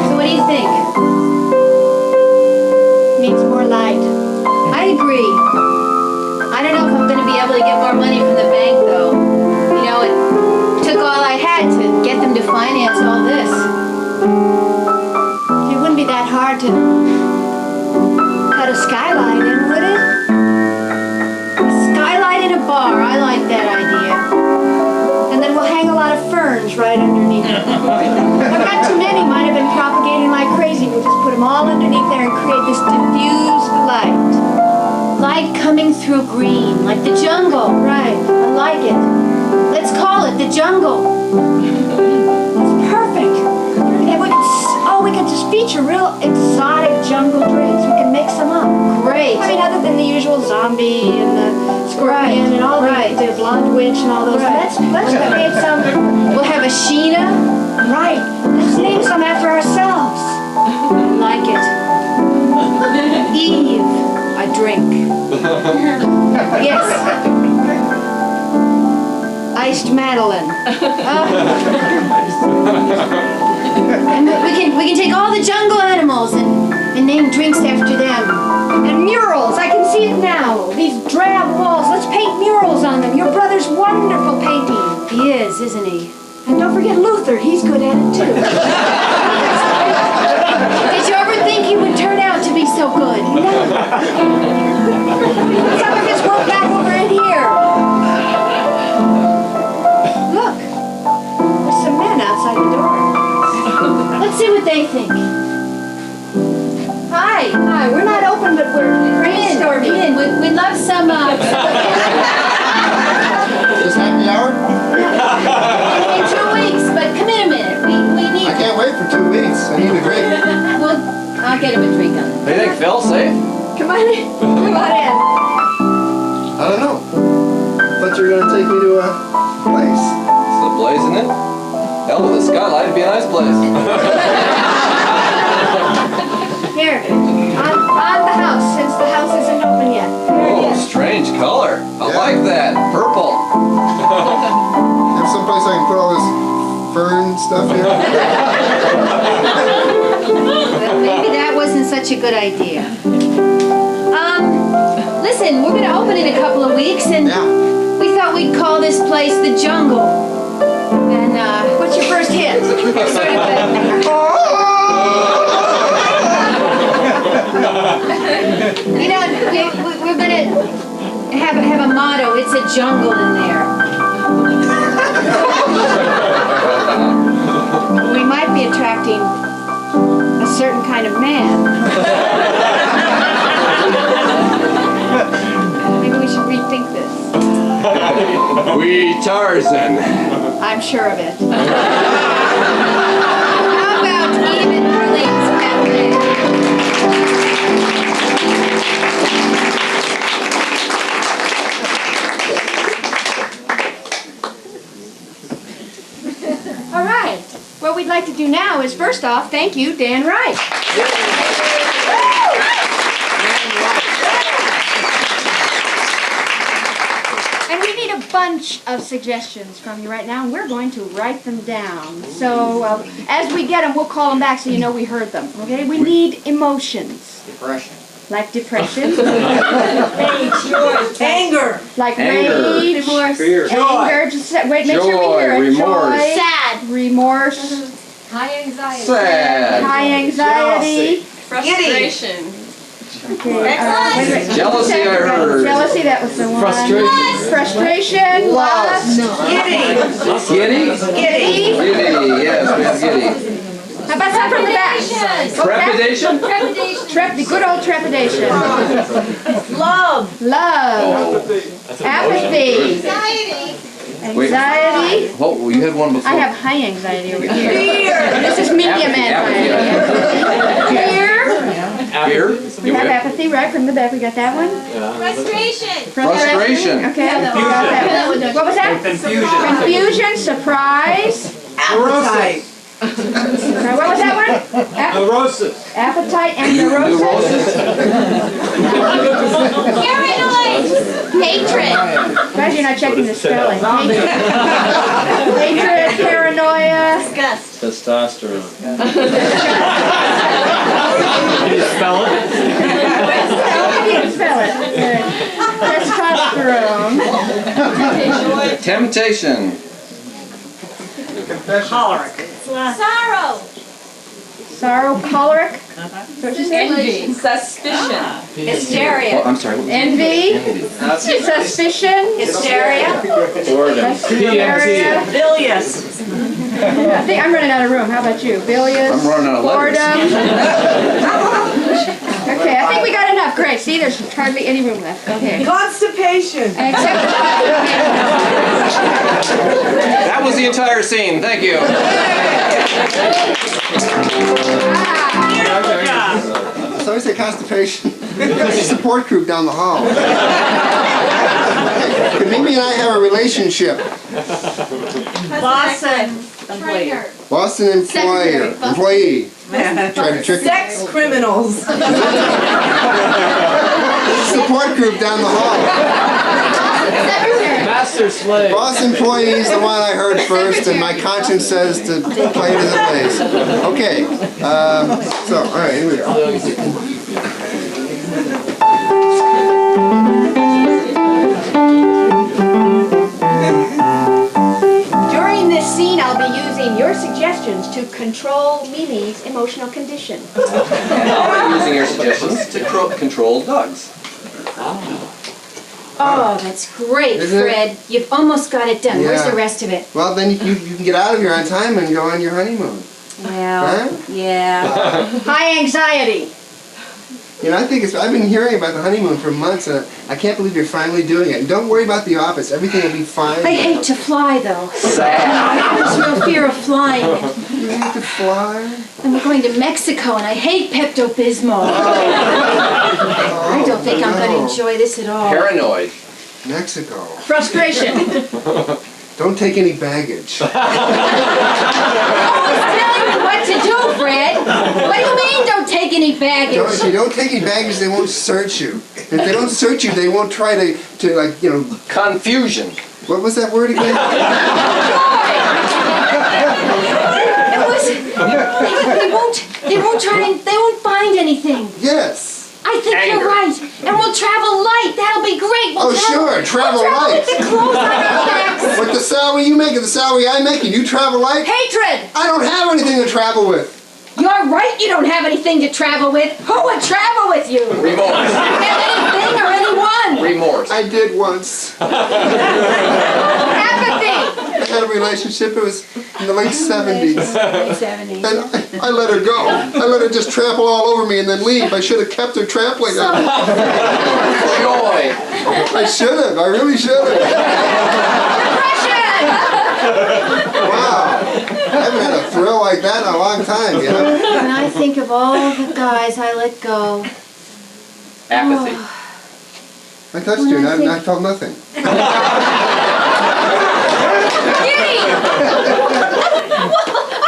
So what do you think? Needs more light. I agree. I don't know if I'm going to be able to get more money from the bank, though. You know, it took all I had to get them to finance all this. It wouldn't be that hard to cut a skylight in, would it? A skylight in a bar. I like that idea. And then we'll hang a lot of ferns right underneath it. I've got too many. Mine have been propagating like crazy. We'll just put them all underneath there and create this diffused light. Light coming through green, like the jungle. Right. I like it. Let's call it the jungle. It's perfect. And we could just feature real exotic jungle drinks. We can make some up. Great. I mean, other than the usual zombie and the scorpion and all the blonde witch and all those. Right. Let's create some. We'll have a Sheena. Right. Let's name some after ourselves. I like it. Eve, a drink. Yes. Iced Madeline. And we can take all the jungle animals and name drinks after them. And murals. I can see it now. These drab walls. Let's paint murals on them. Your brother's wonderful painting. He is, isn't he? And don't forget Luther. He's good at it too. Did you ever think he would turn out to be so good? Some of his work back over in here. Look. There's some men outside the door. Let's see what they think. Hi. Hi, we're not open, but we're brainstorming. Come in. We'd love some. This happy hour? In 2 weeks, but come in a minute. We need. I can't wait for 2 weeks. I need a drink. Well, I'll get him a drink on it. What do you think, Phil? Safe? Come on in. Come on in. I don't know. Thought you were going to take me to a place. It's the blaze, isn't it? Hell, with a skylight, it'd be a nice place. Here. On the house, since the house isn't open yet. Oh, strange color. I like that. Purple. There's someplace I can put all this fern stuff here. Well, maybe that wasn't such a good idea. Listen, we're gonna open in a couple of weeks, and we thought we'd call this place the Jungle. And What's your first hit? sort of you know, we're gonna have a motto. It's a jungle in there. We might be attracting a certain kind of man. Maybe we should rethink this. We Tarzan. I'm sure of it. How about even Orleans Cafe? All right. What we'd like to do now is, first off, thank you, Dan Reich. And we need a bunch of suggestions from you right now, and we're going to write them down. So as we get them, we'll call them back so you know we heard them. Okay? We need emotions. Depression. Like depression. Anger. Like Anger. rage. Remorse. Fear. Anger. Just wait, make sure we hear it. Remorse. Joy. Sad. Remorse. High anxiety. Sad. High anxiety. Frustration. Okay, wait a minute. Jealousy, I heard. Jealousy, that was the one. Frustration. Frustration. Lust. Giddy. Giddy? Giddy. Giddy, yes, we have giddy. How about some from the back? Trepidation? The good old trepidation. Love. Love. Apathy. Anxiety. Oh, you had one before. I have high anxiety over here. Fear. This is medium Apathy. anxiety. Fear. Fear? We have apathy, right? From the back, we got that one. Frustration. Okay, we got that one. What was that? Confusion, surprise. Appetite. What was that one? Neurosis. Appetite and neurosis. Hatred. Glad you're not checking the spelling. Hatred, paranoia. Disgust. Testosterone. Can you spell it? You can spell it. Testosterone. Temptation. Choleric. Sorrow, choleric. So what you say? Envy. Suspicion. Hysteria. Oh, I'm sorry. What was it? Envy. Envy. Suspicion. Hysteria. Boredom. Hysteria. Bilious. I think I'm running out of room. How about you? Bilious. I'm running out of letters. Boredom. Okay, I think we got enough. Great. See, there's hardly any room left. Okay. Constipation. Except That was the entire scene. Thank you. So I say constipation. There's a support group down the hall. Mimi and I have a relationship. Boston. Trainer. Boston employee. Trying to trick me. Sex criminals. Support group down the hall. Master slave. Boss employee is the one I heard first, and my conscience says to play it as it plays. Okay. So, all right, here we go. during this scene, I'll be using your suggestions to control Mimi's emotional condition. I'll be using your suggestions to control Doug's. Oh, that's great, Isn't it? Fred. You've almost got it done. Where's Yeah. the rest of it? Well, then you can get out of here on time and go on your honeymoon. Well, Huh? yeah. High anxiety. You know, I've been hearing about the honeymoon for months, and I can't believe you're finally doing it. And don't worry about the office. Everything will be fine. I hate to fly, though. There's no fear of flying. You have to fly? And we're going to Mexico, and I hate Pepto-Bismol. I don't think I'm going to enjoy this at all. Paranoid. Mexico. Frustration. Don't take any baggage. Always telling me what to do, Fred. What do you mean, don't take any baggage? If you don't take any baggage, they won't search you. If they don't search you, they won't try to like, you know... Confusion. What was that word again? They won't find anything. Yes. I think Anger. you're right. And we'll travel light. That'll be great. Oh, sure, travel light. With the clothes on our backs. With the salary you make and the salary I make, and you travel light? Hatred. I don't have anything to travel with. You're right, you don't have anything to travel with. Who would travel with you? Remorse. Anything or anyone. Remorse. I did once. Apathy. I had a relationship, it was in the late 70s. And I let her go. I let her just trample all over me and then leave. I should have kept her trampling on me. Joy. I should have. I really should have. Wow. I haven't had a thrill like that in a long time, you know? When I think of all the guys I let go. Apathy. I touched you and I felt nothing.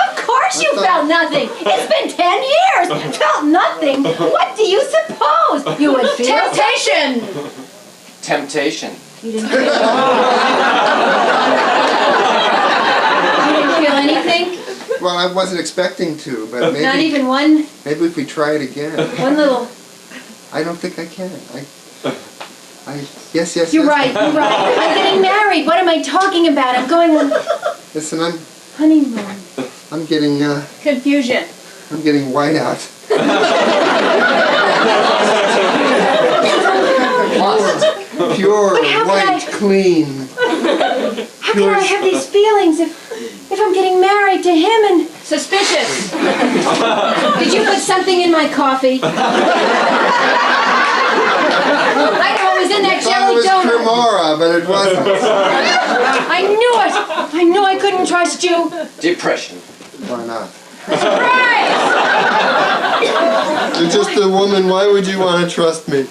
Of course you felt nothing. It's been 10 years. Felt nothing. What do you suppose? You would feel Temptation. Temptation. You didn't feel anything? Well, I wasn't expecting to, but Not maybe even one if we try it again. little I don't think I can. Yes, yes, You're yes. right, you're right. I'm getting married. What am I talking about? I'm going on Listen, honeymoon. I'm getting Confusion. I'm getting white out. Pure, But how can white, clean. How can I have these feelings if I'm getting married to him and... Suspicious. Did you put something in my coffee? I know it was in that I thought it jelly was donut. Cremora, but it wasn't. I knew it. I knew I couldn't trust you. Depression. Why not? Surprise! You're just a woman. Why would you want to trust me?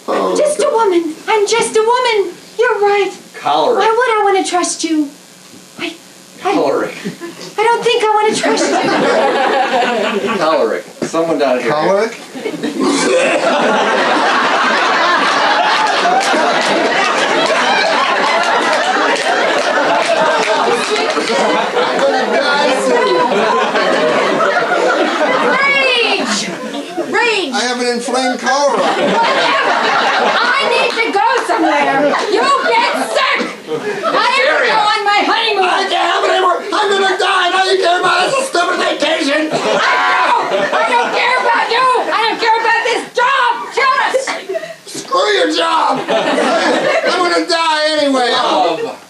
Oh, Just a woman. I'm just a woman. You're right. Choleric. Why would I want to trust you? Choleric. I don't think I want to trust you. Choleric. Someone down here. Choleric? Rage! Rage! I have an inflamed cholera. I need to go somewhere. You get sick. I have to go on my honeymoon. I can't have it anymore. I'm gonna die. Now you care about it. It's a stupid vacation. I don't care about you. I don't care about this job. Jonas. Screw your job. I'm gonna die anyway.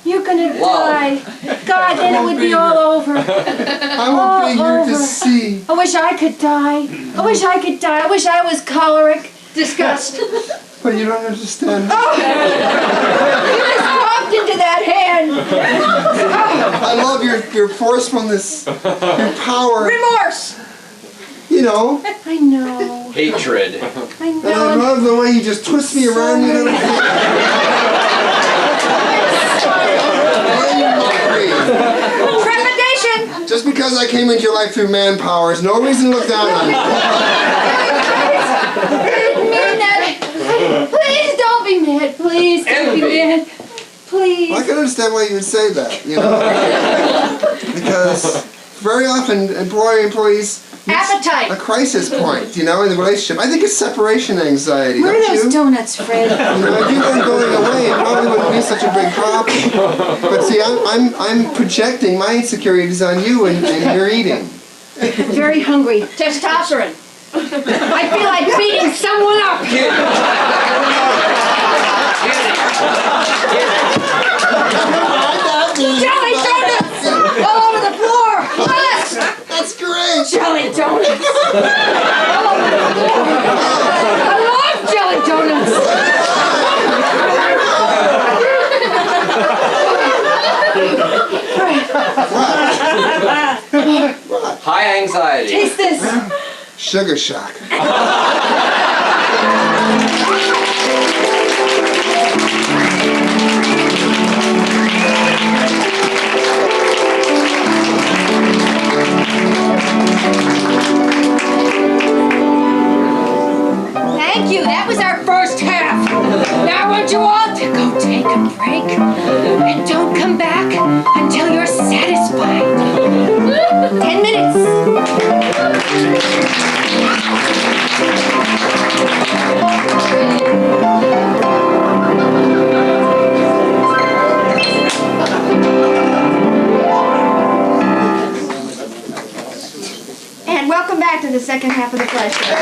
You're gonna die. God, then it would be all over. I won't be here to see. I wish I could die. I wish I could die. I wish I was choleric. Disgust. But you don't understand. You just popped into that hand. I love your forcefulness, your power. Remorse. You know. I know. Hatred. I And I know. love the way you just twist me around. You know. Trepidation. Just because I came into your life through manpower is no reason to look down on you. Please don't be mad. Please don't be mad. Please. Well, I can understand why you would say that, you know. Because very often employees reach Appetite. a crisis point, you know, in the relationship. I think it's separation anxiety, Where don't are those you? donuts, Fred? You know, if you weren't going away, it probably wouldn't be such a big problem. But see, I'm projecting my insecurities on you, and you're eating. Very hungry. Testosterone. I feel like beating someone up. Jelly donuts all over the floor. Yes. That's great. Jelly donuts. All over the floor. I love jelly donuts. High anxiety. Taste this. Sugar shock. Thank you. That was our first half. Now I want you all to go take a break. And don't come back until you're satisfied. 10 minutes. And welcome back to the second half of the flash show.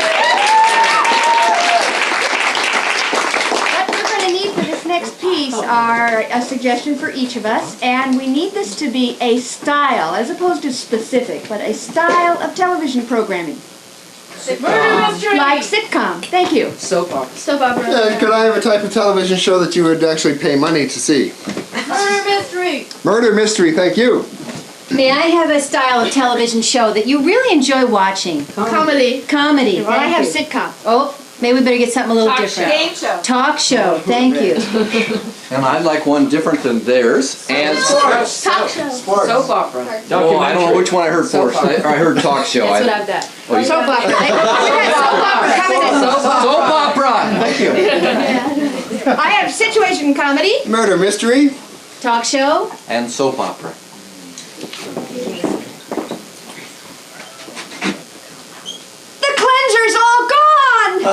What we're going to need for this next piece are a suggestion for each of us, and we need this to be a style, as opposed to specific, but a style of television programming. Like sitcom. Thank you. Soap opera. Soap opera. And could I have a type of television show that you would actually pay money to see? Murder mystery. Murder mystery, thank you. May I have a style of television show that you really enjoy watching? Comedy. Comedy. Well, I have thank you. sitcom. Oh, maybe we better get something a little different. Game show. Talk show. Thank you. And I'd like one different than theirs. And Talk show. Sports. Soap opera. oh, I don't know which one I heard first. I heard talk show. That's what I've got. Oh, you- Soap opera. We had soap opera coming in. Soap opera. Thank you. I have situation comedy. Murder mystery. Talk show. And soap opera. The cleanser's all gone. The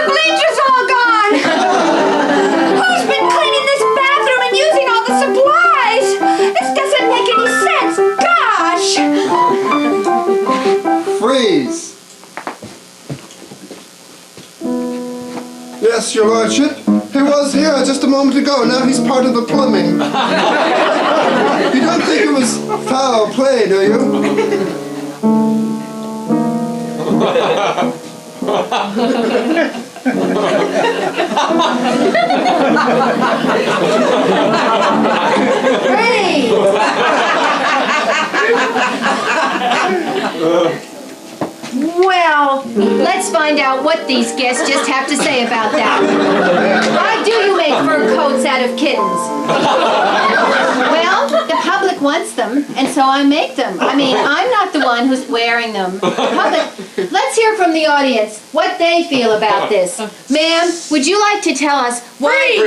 bleach is all gone! Who's been cleaning this bathroom and using all the supplies? This doesn't make any sense! Gosh! Freeze! Yes, your lordship. He was here just a moment ago. Now he's part of the plumbing. You don't think it was foul play, do you? Well, let's find out what these guests just have to say about that. Why do you make fur coats out of kittens? Well, the public wants them, and so I make them. I mean, I'm not the one who's wearing them. The public. Let's hear from the audience what they feel about this. Ma'am, would you like to tell us why?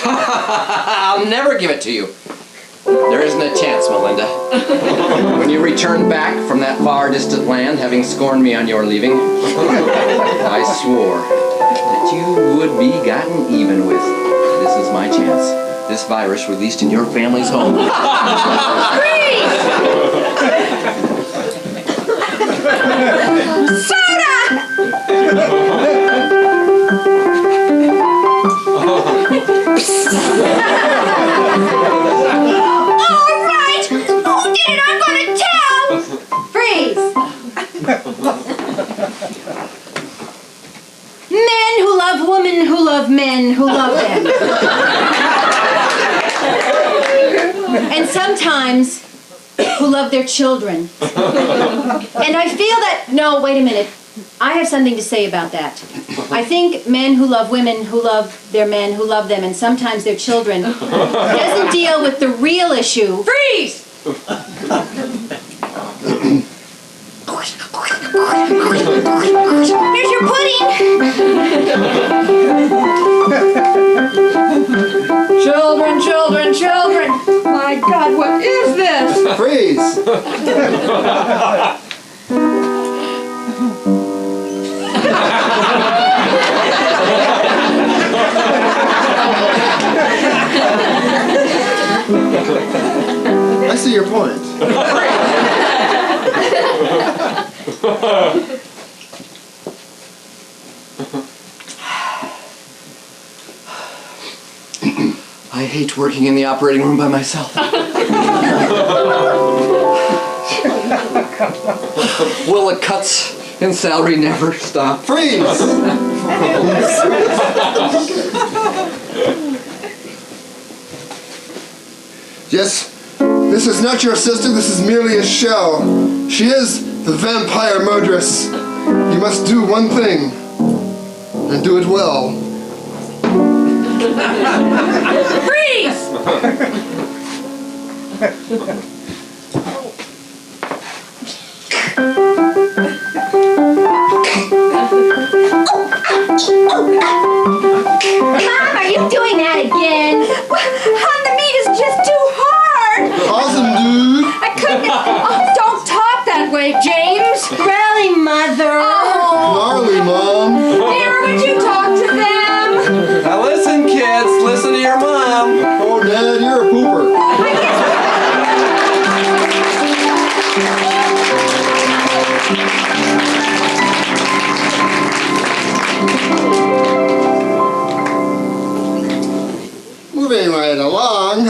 I'll never give it to you. There isn't a chance, Melinda. When you return back from that far distant land, having scorned me on your leaving, I swore that you would be gotten even with. This is my chance. This virus released in your family's home. Men who love women who love men who love them. And sometimes who love their children. And I feel that, no, wait a minute. I have something to say about that. I think men who love women who love their men who love them and sometimes their children doesn't deal with the real issue. Freeze! Here's your pudding! Children, children, children! My God, what is this? Freeze! I see your point. I hate working in the operating room by myself. Will the cuts in salary never stop? Freeze! Yes, this is not your sister, this is merely a shell. She is the vampire murderess. You must do one thing, and do it well. Freeze! Mom, are you doing that again? Hon, the meat is just too hard! Awesome, dude! I couldn't... Oh, don't talk that way, James! Really, Mother? Oh! Gnarly, Mom! Mira, would you talk to them? Now listen, kids. Listen to your mom. Oh, Dad, you're a pooper. Moving right along,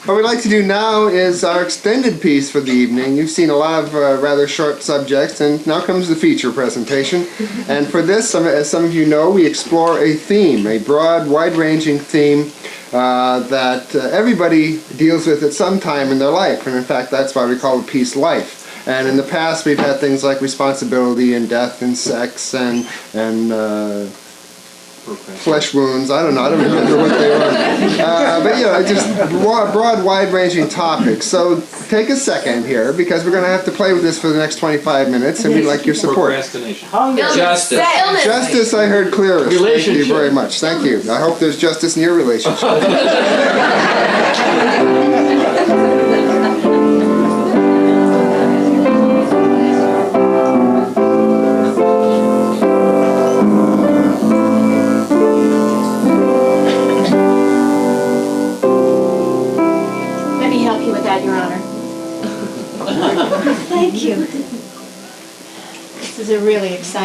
what we'd like to do now is our extended piece for the evening. You've seen a lot of rather short subjects, and now comes the feature presentation. And for this, as some of you know, we explore a theme, a broad, wide-ranging theme that everybody deals with at some time in their life. And in fact, that's why we call the piece Life. And in the past, we've had things like responsibility and death and sex and flesh wounds. I don't remember what they were. But just broad, wide-ranging topics. So take a second here, because we're going to have to play with this for the next 25 minutes, and we'd like your support. Procrastination. Justice. Justice, I heard clearest. Thank you very much. Thank you. I hope there's justice in your relationship.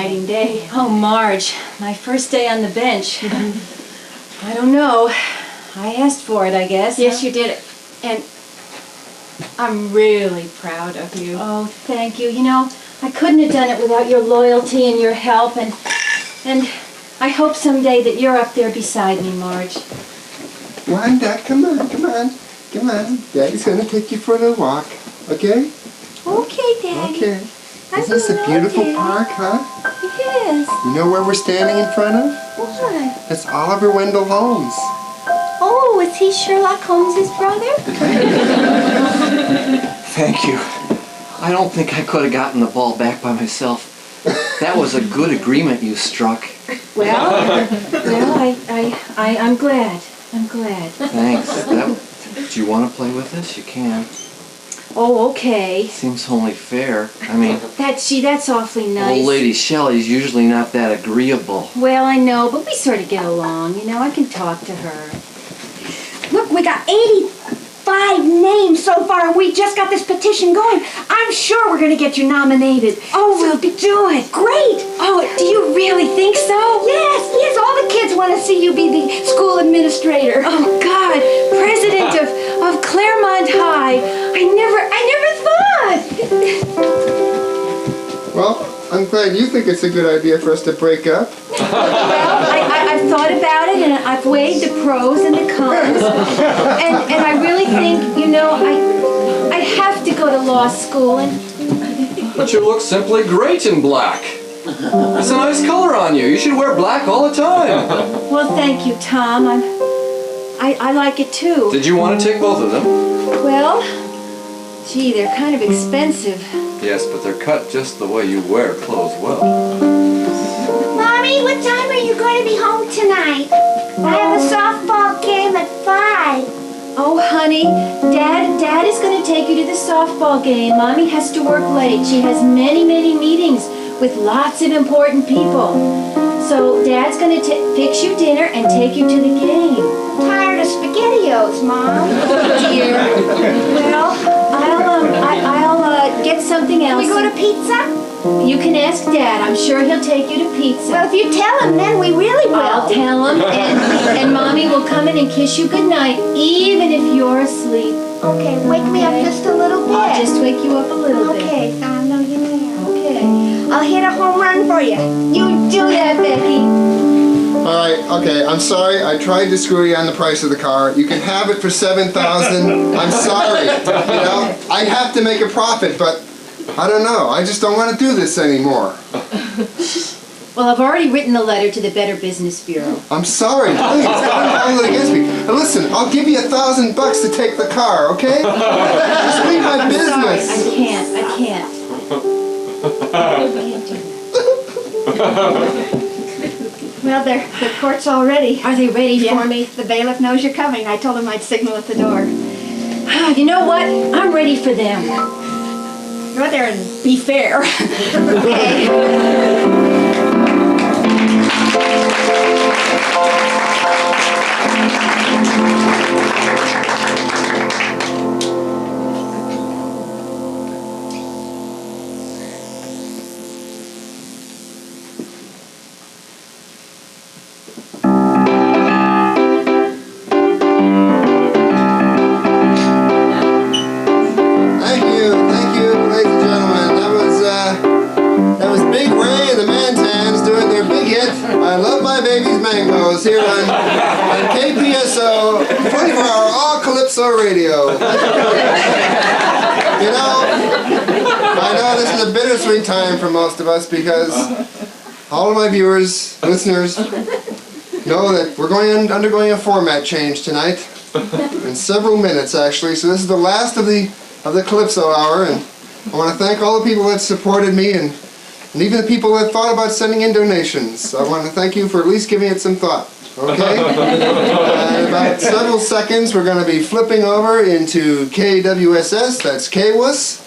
exciting day. Oh, Marge, my first day on the bench. I don't know. I asked for it, I guess. Yes, you did. And I'm really proud of you. Oh, thank you. You know, I couldn't have done it without your loyalty and your help, and I hope someday that you're up there beside me, Marge. Wanda, come on. Daddy's gonna take you for a walk, okay? Okay, Daddy. Okay. Isn't this a beautiful park, huh? Yes. You know where we're standing in front of? What? That's Oliver Wendell Holmes. Oh, is he Sherlock Holmes' brother? Thank you. I don't think I could have gotten the ball back by myself. That was a good agreement you struck. Well, I'm glad. I'm glad. Thanks. Do you want to play with us? You can. Oh, okay. Seems only fair. I mean, That's awfully nice. old lady Shelley's usually not that agreeable. Well, I know, but we sort of get along. You know, I can talk to her. Look, we got 85 names so far, and we just got this petition going. I'm sure we're going to get you nominated. Oh, we'll do it. Great. Oh, do you really think so? Yes, all the kids want to see you be the school administrator. Oh, God, president of Claremont High. I never thought. Well, I'm glad you think it's a good idea for us to break up. Well, I've thought about it, and I've weighed the pros and the cons. And I really think, you know, I have to go to law school, and But you look simply great in black. It's a nice color on you. You should wear black all the time. well, thank you, Tom. I like it too. Did you want to take both of them? Well, gee, they're kind of expensive. Yes, but they're cut just the way you wear clothes well. Mommy, what time are you going to be home tonight? I have a softball game at 5. Oh, honey, Dad is going to take you to the softball game. Mommy has to work late. She has many meetings with lots of important people. So Dad's going to fix you dinner and take you to the game. Tired of SpaghettiOs, Mom. Dear. Well, I'll get something else. We go to pizza? You can ask Dad. I'm sure he'll take you to pizza. Well, if you tell him, then we really will. I'll tell him, and Mommy will come in and kiss you goodnight, even if you're asleep. Okay, wake me up just a little bit. I'll just wake you up a little bit. Okay, so I know you know. Okay. I'll hit a home run for you. You do that, Becky. All right, okay, I'm sorry. I tried to screw you on the price of the car. You can have it for $7,000. I'm sorry. You know, I have to make a profit, but I don't know. I just don't want to do this anymore. Well, I've already written the letter to the Better Business Bureau. I'm sorry. Please, don't hold it against me. Now listen, I'll give you $1,000 to take the car, okay? Just leave my business. Sorry, I can't. Well, the court's all ready. Are they ready Yeah. for me? The bailiff knows you're coming. I told him I'd signal at the door. You know what? I'm ready for them. Go there and be fair. Okay. Thank you, ladies and gentlemen. That was Big Ray and the Mantans doing their big hit, I Love My Baby's Mangoes, here on KPSO, 24-hour all Calypso radio. You know, I know this is a bittersweet time for most of us because all of my viewers, listeners, know that we're undergoing a format change tonight. In several minutes, actually. So this is the last of the Calypso Hour, and I want to thank all the people that supported me and even the people that thought about sending in donations. I want to thank you for at least giving it some thought. Okay? In about several seconds, we're going to be flipping over into KWSS, that's KWUS.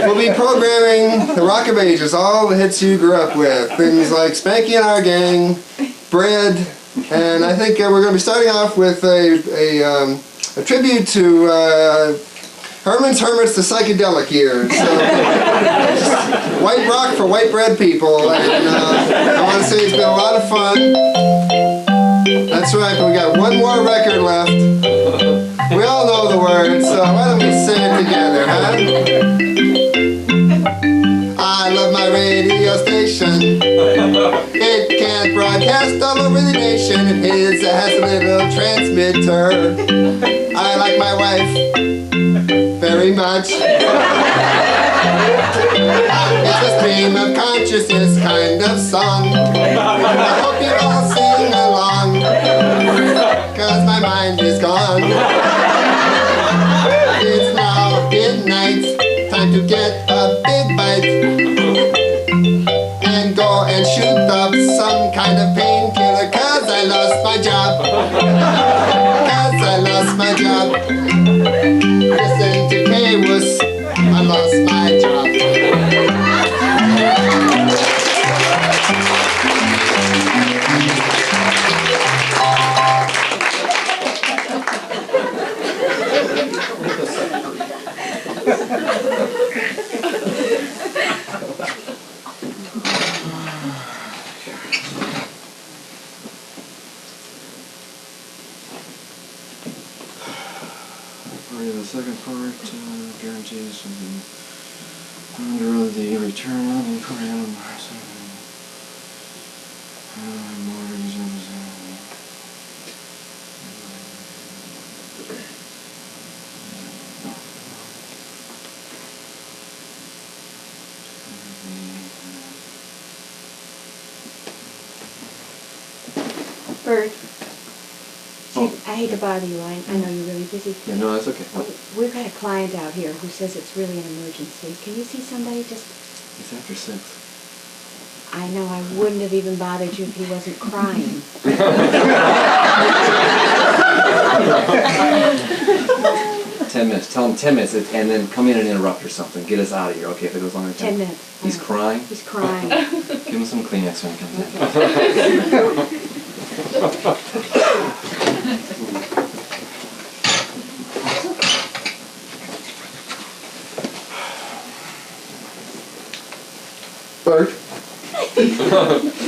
We'll be programming the Rock of Ages, all the hits you grew up with. Things like Spanky and Our Gang, Bread, and I think we're going to be starting off with a tribute to Herman's Hermits, the Psychedelic Years. So, White Rock for white bread people. And I want to say it's been a lot of fun. That's right, but we got one more record left. We all know the words, so why don't we sing it together, huh? I love my radio station. It can't broadcast all over the nation. It has a little transmitter. I like my wife very much. It's a stream of consciousness kind of song. I hope you all sing along, 'cause my mind is gone. It's now midnight, time to get a big bite and go and shoot up some kind of painkiller, 'cause I lost my job. 'Cause I lost my job. Listen to K-Wus, I lost my job. The second part guarantees under the return on the per annum Bert, see, I hate to bother you. I know you're really busy. Yeah, no, that's okay. We've got a client out here who says it's really an emergency. Can you see somebody just... It's after 6. I know, I wouldn't have even bothered you if he wasn't crying. 10 minutes. Tell him 10 minutes, and then come in and interrupt or something. Get us out of here, okay? If it goes longer than 10 minutes. He's crying? He's crying. Give him some Kleenex when he comes in. Bert?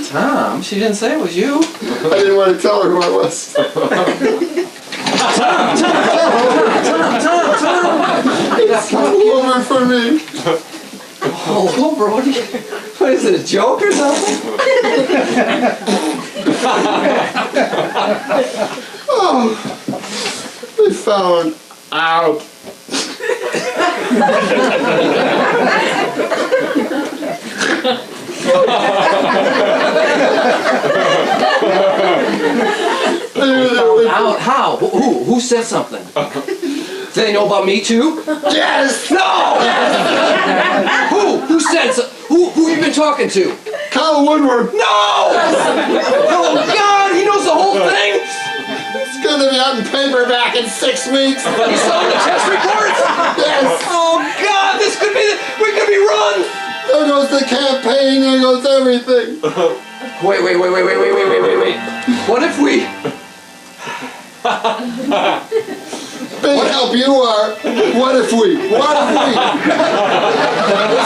Tom, she didn't say it was you. I didn't want to tell her who I was. Tom! It's all over for me. All over? What is it, a joke or something? Oh, we found out. Out? How? Who said something? Do they know about me too? Yes! No! Yes! Who said so? Who you been talking to? Kyle Woodward. No! Oh God, he knows the whole thing? It's gonna be out in paperback in 6 weeks. You saw the test reports? Yes! Oh God, this could be, we could be run! There goes the campaign, there goes everything. Wait. What if we... Big help you are. What if we?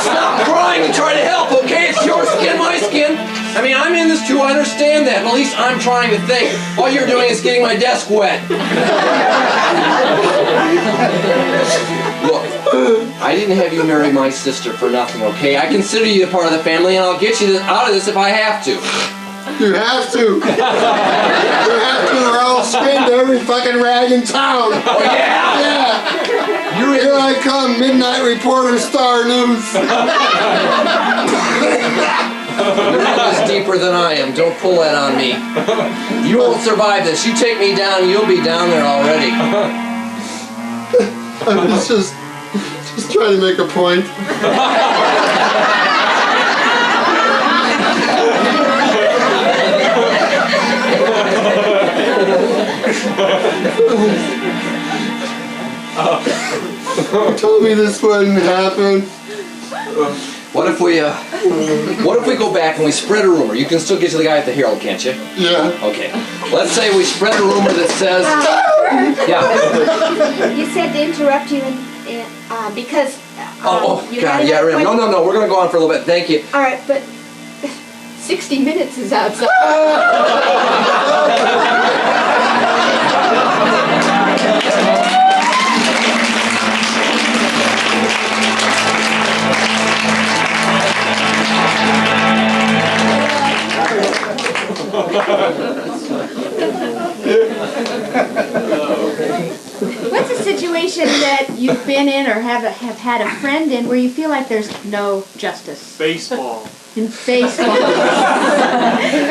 Stop crying and try to help, okay? It's your skin, my skin. I mean, I'm in this too, I understand that, but at least I'm trying to think. All you're doing is getting my desk wet. Look, I didn't have you marry my sister for nothing, okay? I consider you a part of the family, and I'll get you out of this if I have to. You have to. You have to, or I'll scream to every fucking rag in town. Oh, yeah? Yeah. Here I come, Midnight Reporter, Star News. Your head is deeper than I am. Don't pull that on me. You won't survive this. You take me down, you'll be down there already. I was just trying to make a point. You told me this wouldn't happen. What if we go back and we spread a rumor? You can still get to the guy at the Herald, can't you? Yeah. Okay. Let's say we spread a rumor that says... Yeah. You said to interrupt you because Oh, You God, gotta yeah, have Rim. No, no, no, we're gonna go on for a little bit. Thank you. All right, but 60 minutes is outside. What's a situation that you've been in or have had a friend in where you feel like there's no justice? Baseball. In baseball.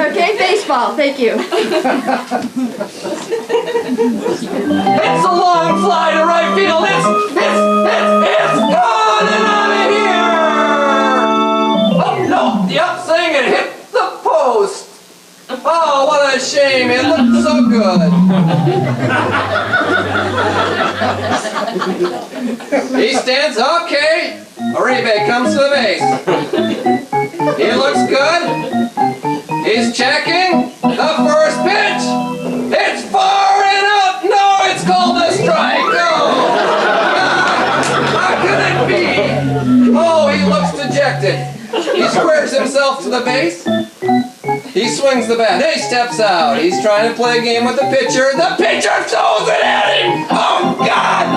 Okay, baseball. Thank you. It's a long fly to right field. It's gone and out of here. Oh, no, the upswing and hit the post. Oh, what a shame. It looked so good. He stands, okay. Uribe comes to the base. He looks good. He's checking. The first pitch. It's far and up. No, it's called a strike. No. How could it be? Oh, he looks dejected. He squares himself to the base. He swings the bat. He steps out. He's trying to play a game with the pitcher. The pitcher throws it at him. Oh, God.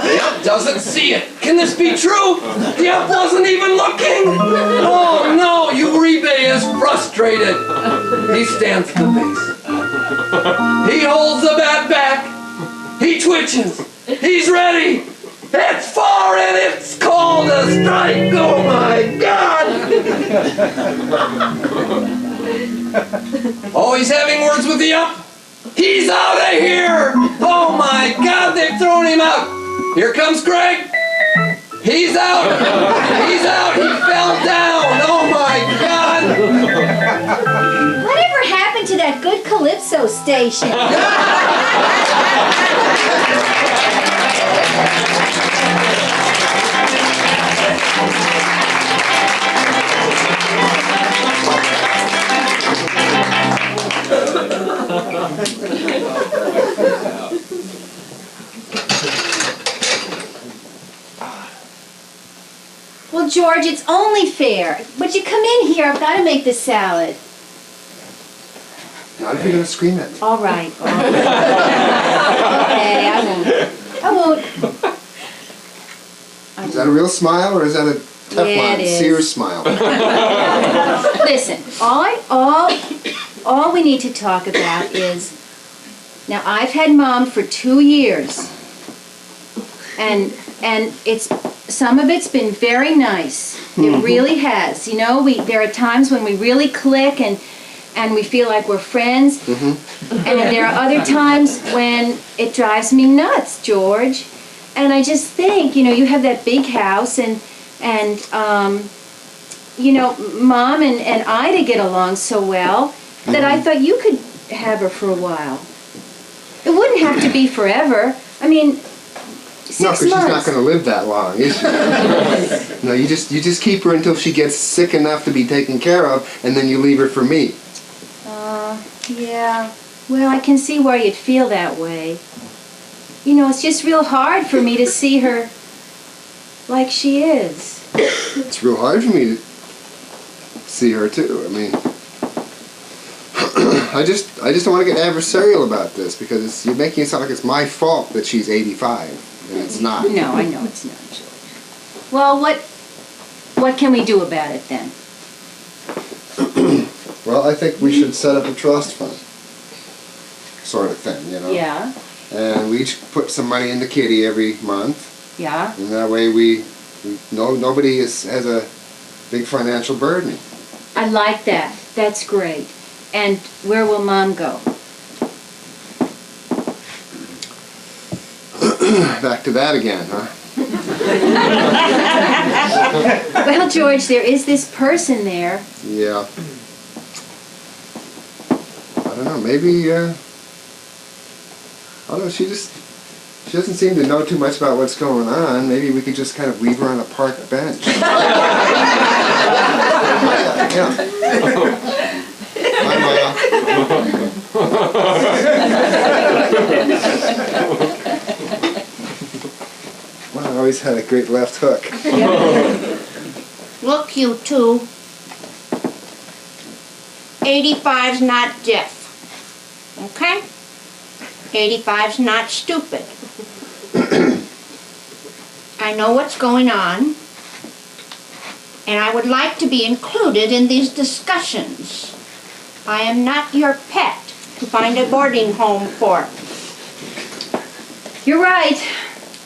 The ump doesn't see it. Can this be true? The ump wasn't even looking. Oh, no. Uribe is frustrated. He stands at the base. He holds the bat back. He twitches. He's ready. It's far and it's called a strike. Oh my God! Oh, he's having words with the ump. He's out of here. Oh my God, they've thrown him out. Here comes Greg. He's out. He's out. He fell down. Oh my God. Whatever happened to that good Calypso station? Well, George, it's only fair. Would you come in here? I've got to make the salad. Not if you're going to scream at me. All right. All right. Okay, I won't. I won't. Is that a real smile or is that a Yeah, Teflon it is. Sears smile? Listen, all we need to talk about is, now I've had Mom for 2 years, and it's, some of it's been very nice. It really has. You know, there are times when we really click and we feel like we're friends, and there are other times when it drives me nuts, George. And I just think, you know, you have that big house and you know, Mom and Ida get along so well that I thought you could have her for a while. It wouldn't have to be forever. I mean, 6 No, months. because she's not going to live that long, is she? No, you just keep her until she gets sick enough to be taken care of, and then you leave her for me. Yeah. Well, I can see why you'd feel that way. You know, it's just real hard for me to see her like she is. It's real hard for me to see her too. I mean, I just don't want to get adversarial about this because you're making it sound like it's my fault that she's 85, and it's not. No, I know it's not, George. Well, what can we do about it then? Well, I think we should set up a trust fund, sort of thing, you know. Yeah. And we each put some money into Kitty every month, Yeah. and that way nobody has a big financial burden. I like that. That's great. And where will Mom go? Back to that again, huh? Well, George, there is this person there. Yeah. I don't know, maybe, I don't know, she doesn't seem to know too much about what's going on. Maybe we could just kind of leave her on a park bench. Yeah. Hi, Mama. Ron always had a great left hook. Look, you two. 85's not deaf. Okay? 85's not stupid. I know what's going on, and I would like to be included in these discussions. I am not your pet to find a boarding home for. You're right.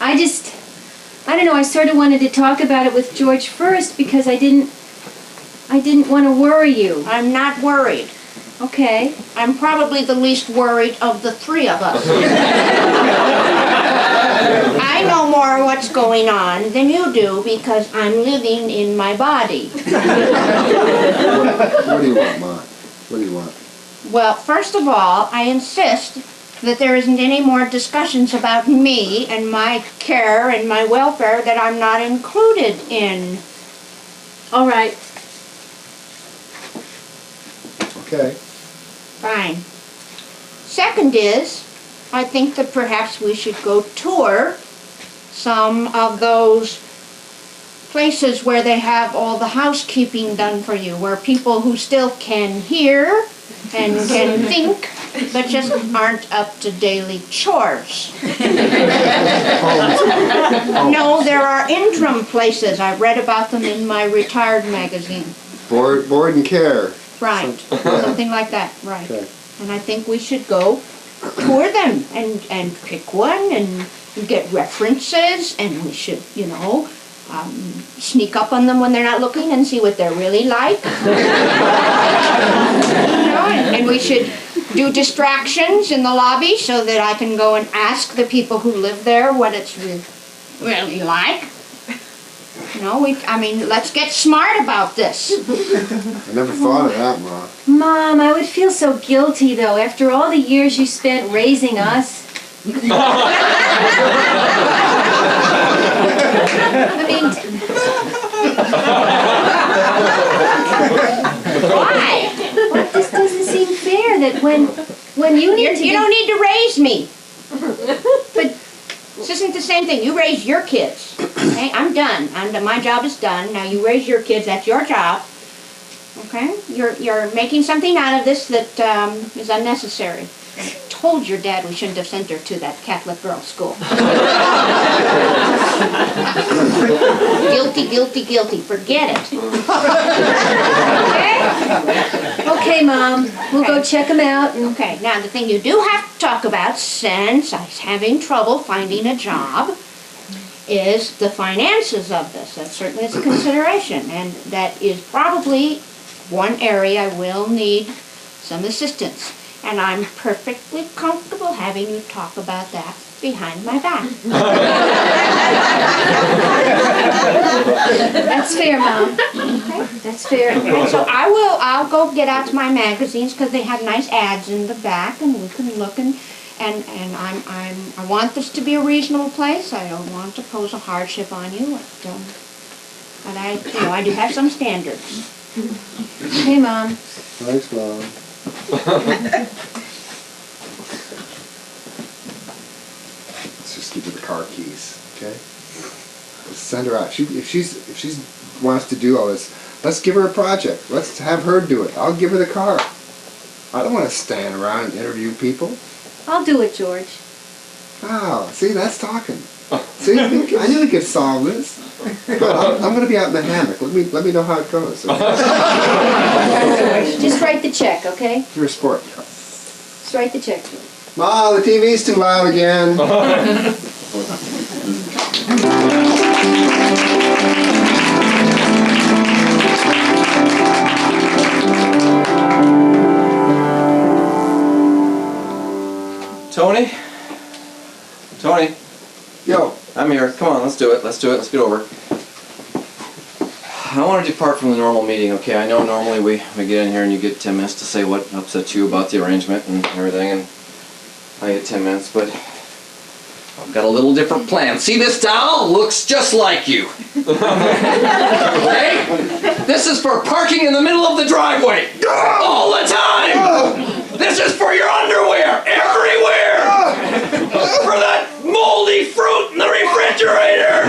I don't know, I sort of wanted to talk about it with George first because I didn't want to worry you. I'm not worried. Okay. I'm probably the least worried of the three of us. I know more what's going on than you do because I'm living in my body. What do you want, Ma? What do you want? Well, first of all, I insist that there isn't any more discussions about me and my care and my welfare that I'm not included in. All right. Okay. Fine. Second is, I think that perhaps we should go tour some of those places where they have all the housekeeping done for you, where people who still can hear and can think, but just aren't up to daily chores. No, there are interim places. I read about them in my retired magazine. Board and care. Right, something like that, right. Okay. And I think we should go tour them and pick one and get references, and we should, you know, sneak up on them when they're not looking and see what they're really like. You know, and we should do distractions in the lobby so that I can go and ask the people who live there what it's really like. You know, let's get smart about this. I never thought of that, Ma. Mom, I would feel so guilty though after all the years you spent raising us. I mean, Why? well, this doesn't seem fair that when you need to You don't need to raise me. But this isn't the same thing. You raise your kids. Okay, I'm done. My job is done. Now you raise your kids. That's your job. Okay? You're making something out of this that is unnecessary. I told your dad we shouldn't have sent her to that Catholic girls' school. Guilty, guilty, guilty. Forget it. Okay? Okay, Mom, we'll go check them out. And Okay, now the thing you do have to talk about, since I'm having trouble finding a job, is the finances of this. That certainly is a consideration, and that is probably one area I will need some assistance. And I'm perfectly comfortable having you talk about that behind my back. that's fair, Mom. Okay, that's fair. And so I'll go get out to my magazines because they have nice ads in the back, and we can look and I want this to be a reasonable place. I don't want to pose a hardship on you, but I do have some standards. Hey, Mom. Thanks, Mom. Let's just give her the car keys, okay? Let's send her out. If she wants to do all this, let's give her a project. Let's have her do it. I'll give her the car. I don't want to stand around and interview people. I'll do it, George. Oh, see, that's talking. See, I knew we could solve this. Good, I'm going to be out in the hammock. Let me know how it goes. Okay? Just write the check, okay? You're a sport. Just write the check. Ma, the TV's too loud again. Tony? Tony? Yo. I'm here. Come on, let's do it. Let's do it. Let's get over. I want to depart from the normal meeting, okay? I know normally we get in here and you get 10 minutes to say what upset you about the arrangement and everything, and I get 10 minutes, but I've got a little different plan. See this towel? Looks just like you. Okay? This is for parking in the middle of the driveway. All the time! This is for your underwear! Everywhere! For that moldy fruit in the refrigerator! refrigerator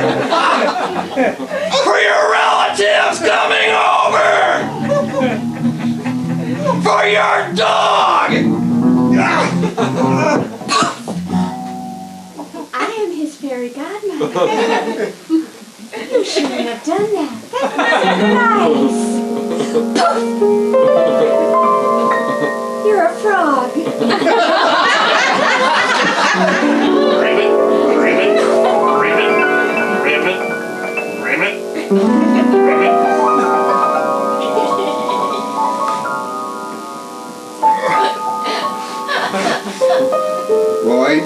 for your relatives coming over. For your dog. I am his fairy godmother. You shouldn't have done that. That wasn't nice. You're a frog. Ribbit, ribbit, ribbit, ribbit, ribbit, ribbit. Lloyd?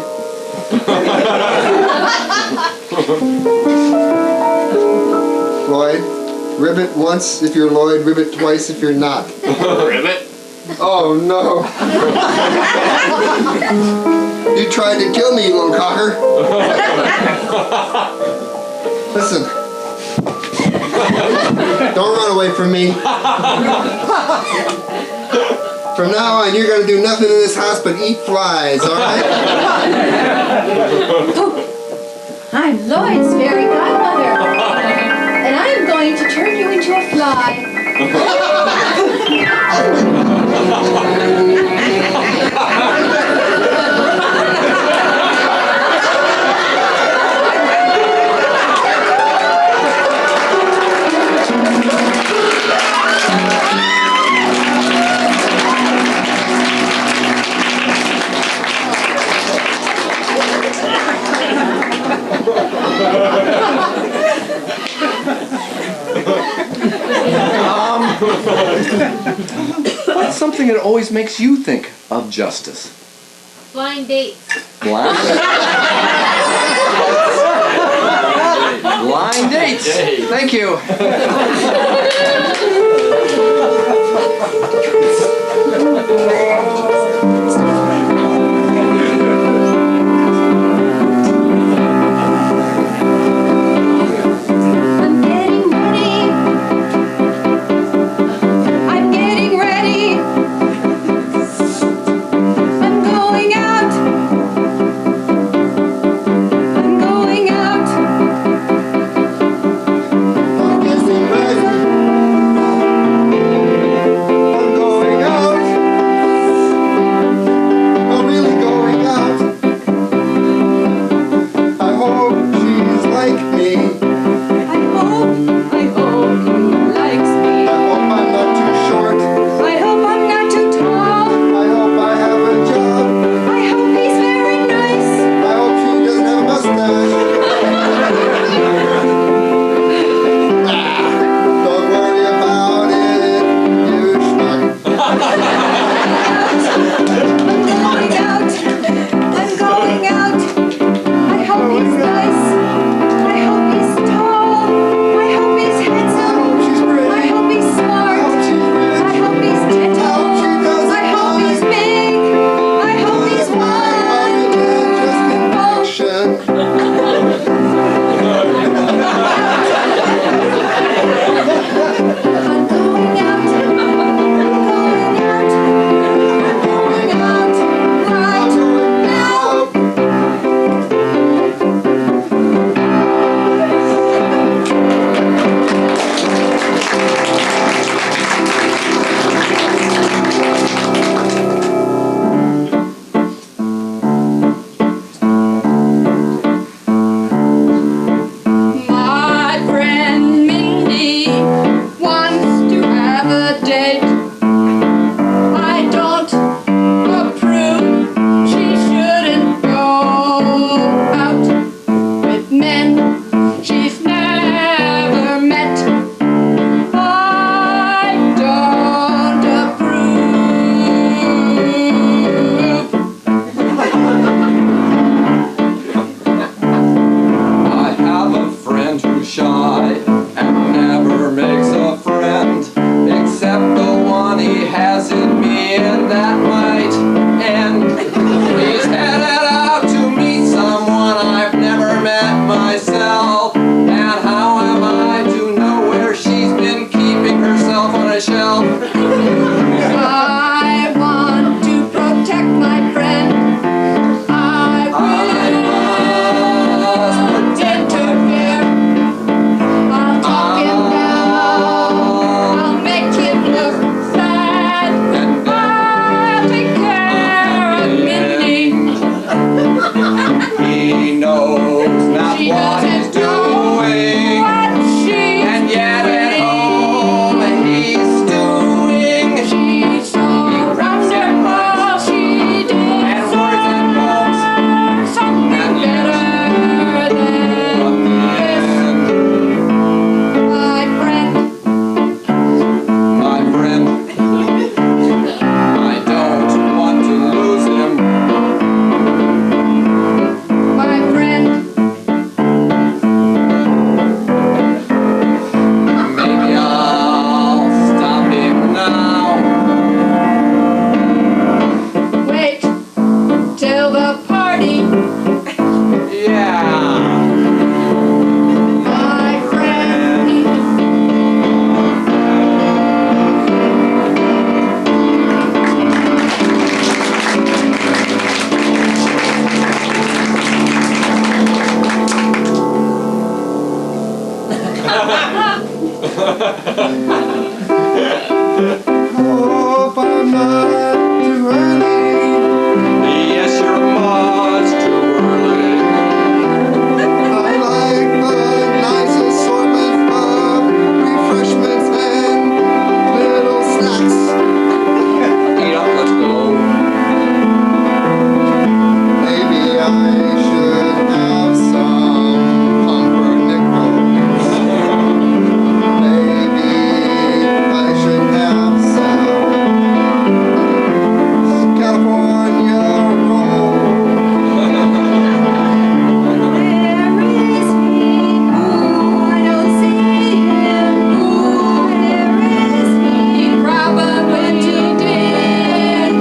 Lloyd, ribbit once if you're Lloyd, ribbit twice if you're not. Ribbit. Oh no. You tried to kill me, you little cocker. Listen. Don't run away from me. From now on, you're going to do nothing in this house but eat flies, all right? I'm Lloyd's fairy godmother. And I'm going to turn you into a fly. What's something that always makes you think of justice? Blind dates. Blind Blind dates. Thank you. Hope I'm not too early. Yes, you're much too early. I like the nice assortment of refreshments and little snacks. Eat up, let's go. Maybe I should have some pumpernickels. Maybe I should have some California roll. Where is he? Ooh, I don't see him. Ooh, where is he? He probably did.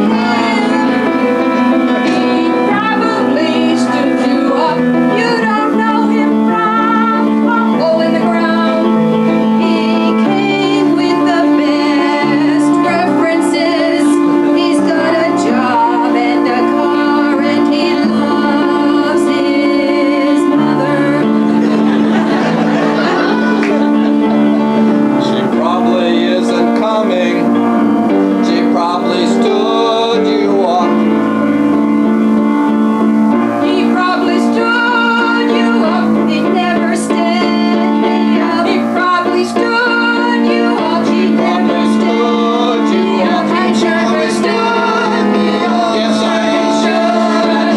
He probably stood you up. You don't know him from a hole in the ground. He came with the best references. He's got a job and a car and he loves his mother. She probably isn't coming. She probably stood you up. He probably stood you up. He never stood me up. He probably stood you up. He never stood you up. He never stood me up. Yes, I'm sure that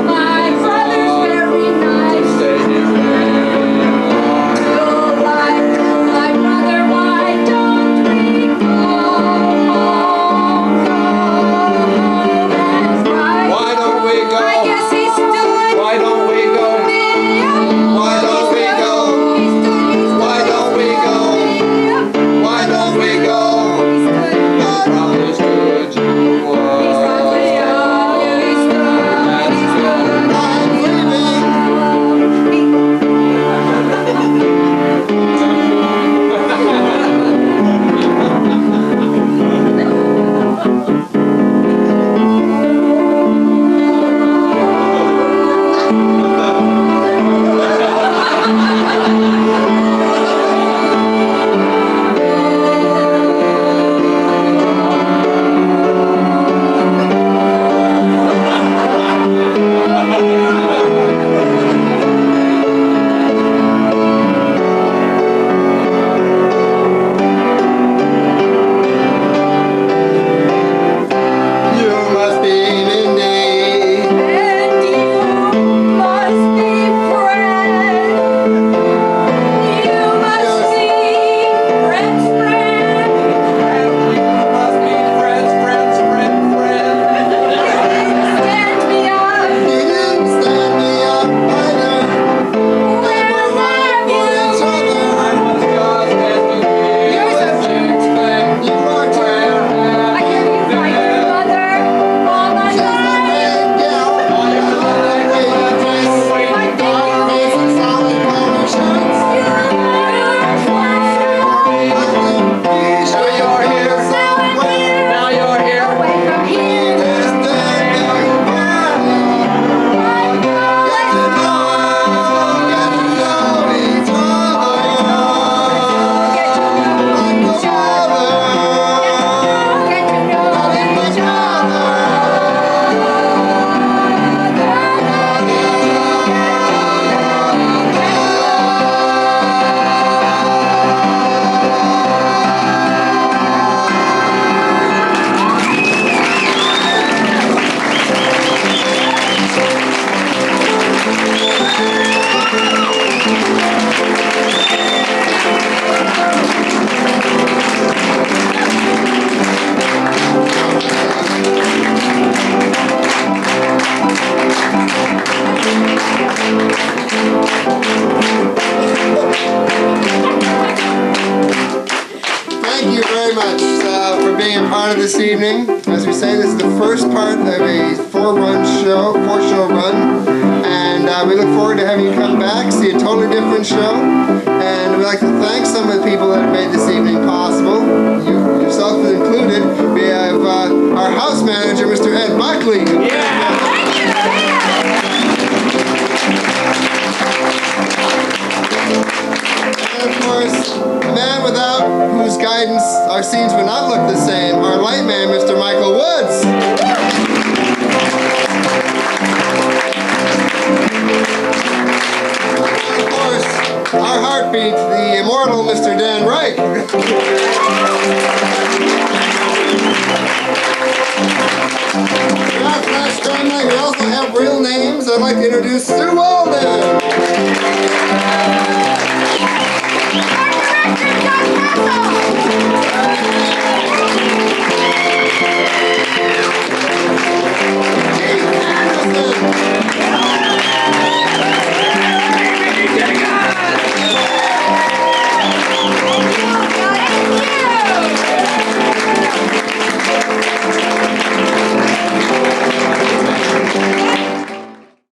My brother's very nice. My brother, why don't we go home? That's right. Why don't we go? I guess he stood Why don't we go? me up. Why don't we go? Why don't we go? Why don't we go? Probably stood you up. You must be Mindy. And you must be Fred. You must be Fred's friend. Must be friends. Stand me up. You didn't stand me up either. Where have you Each other. Was just as you You are too. I hear you fight your mother all my life. Now you're here. Away from here. Get to know each Thank you very much for being a part of this evening as we say, this is the first part of a four-show run, and we look forward to having you come back, see a totally different show, and we'd like to thank some of the people that have made this evening possible, you yourself included. We have our house manager, Mr. Ed Buckley. And of course, the man without whose guidance our scenes would not look the same, our light man, Mr. Michael Woods. And of course, our heartbeat, the immortal Mr. Dan Reich. Last family, we also have real names. I'd like to introduce Sue Walden. Our director, John Kassel.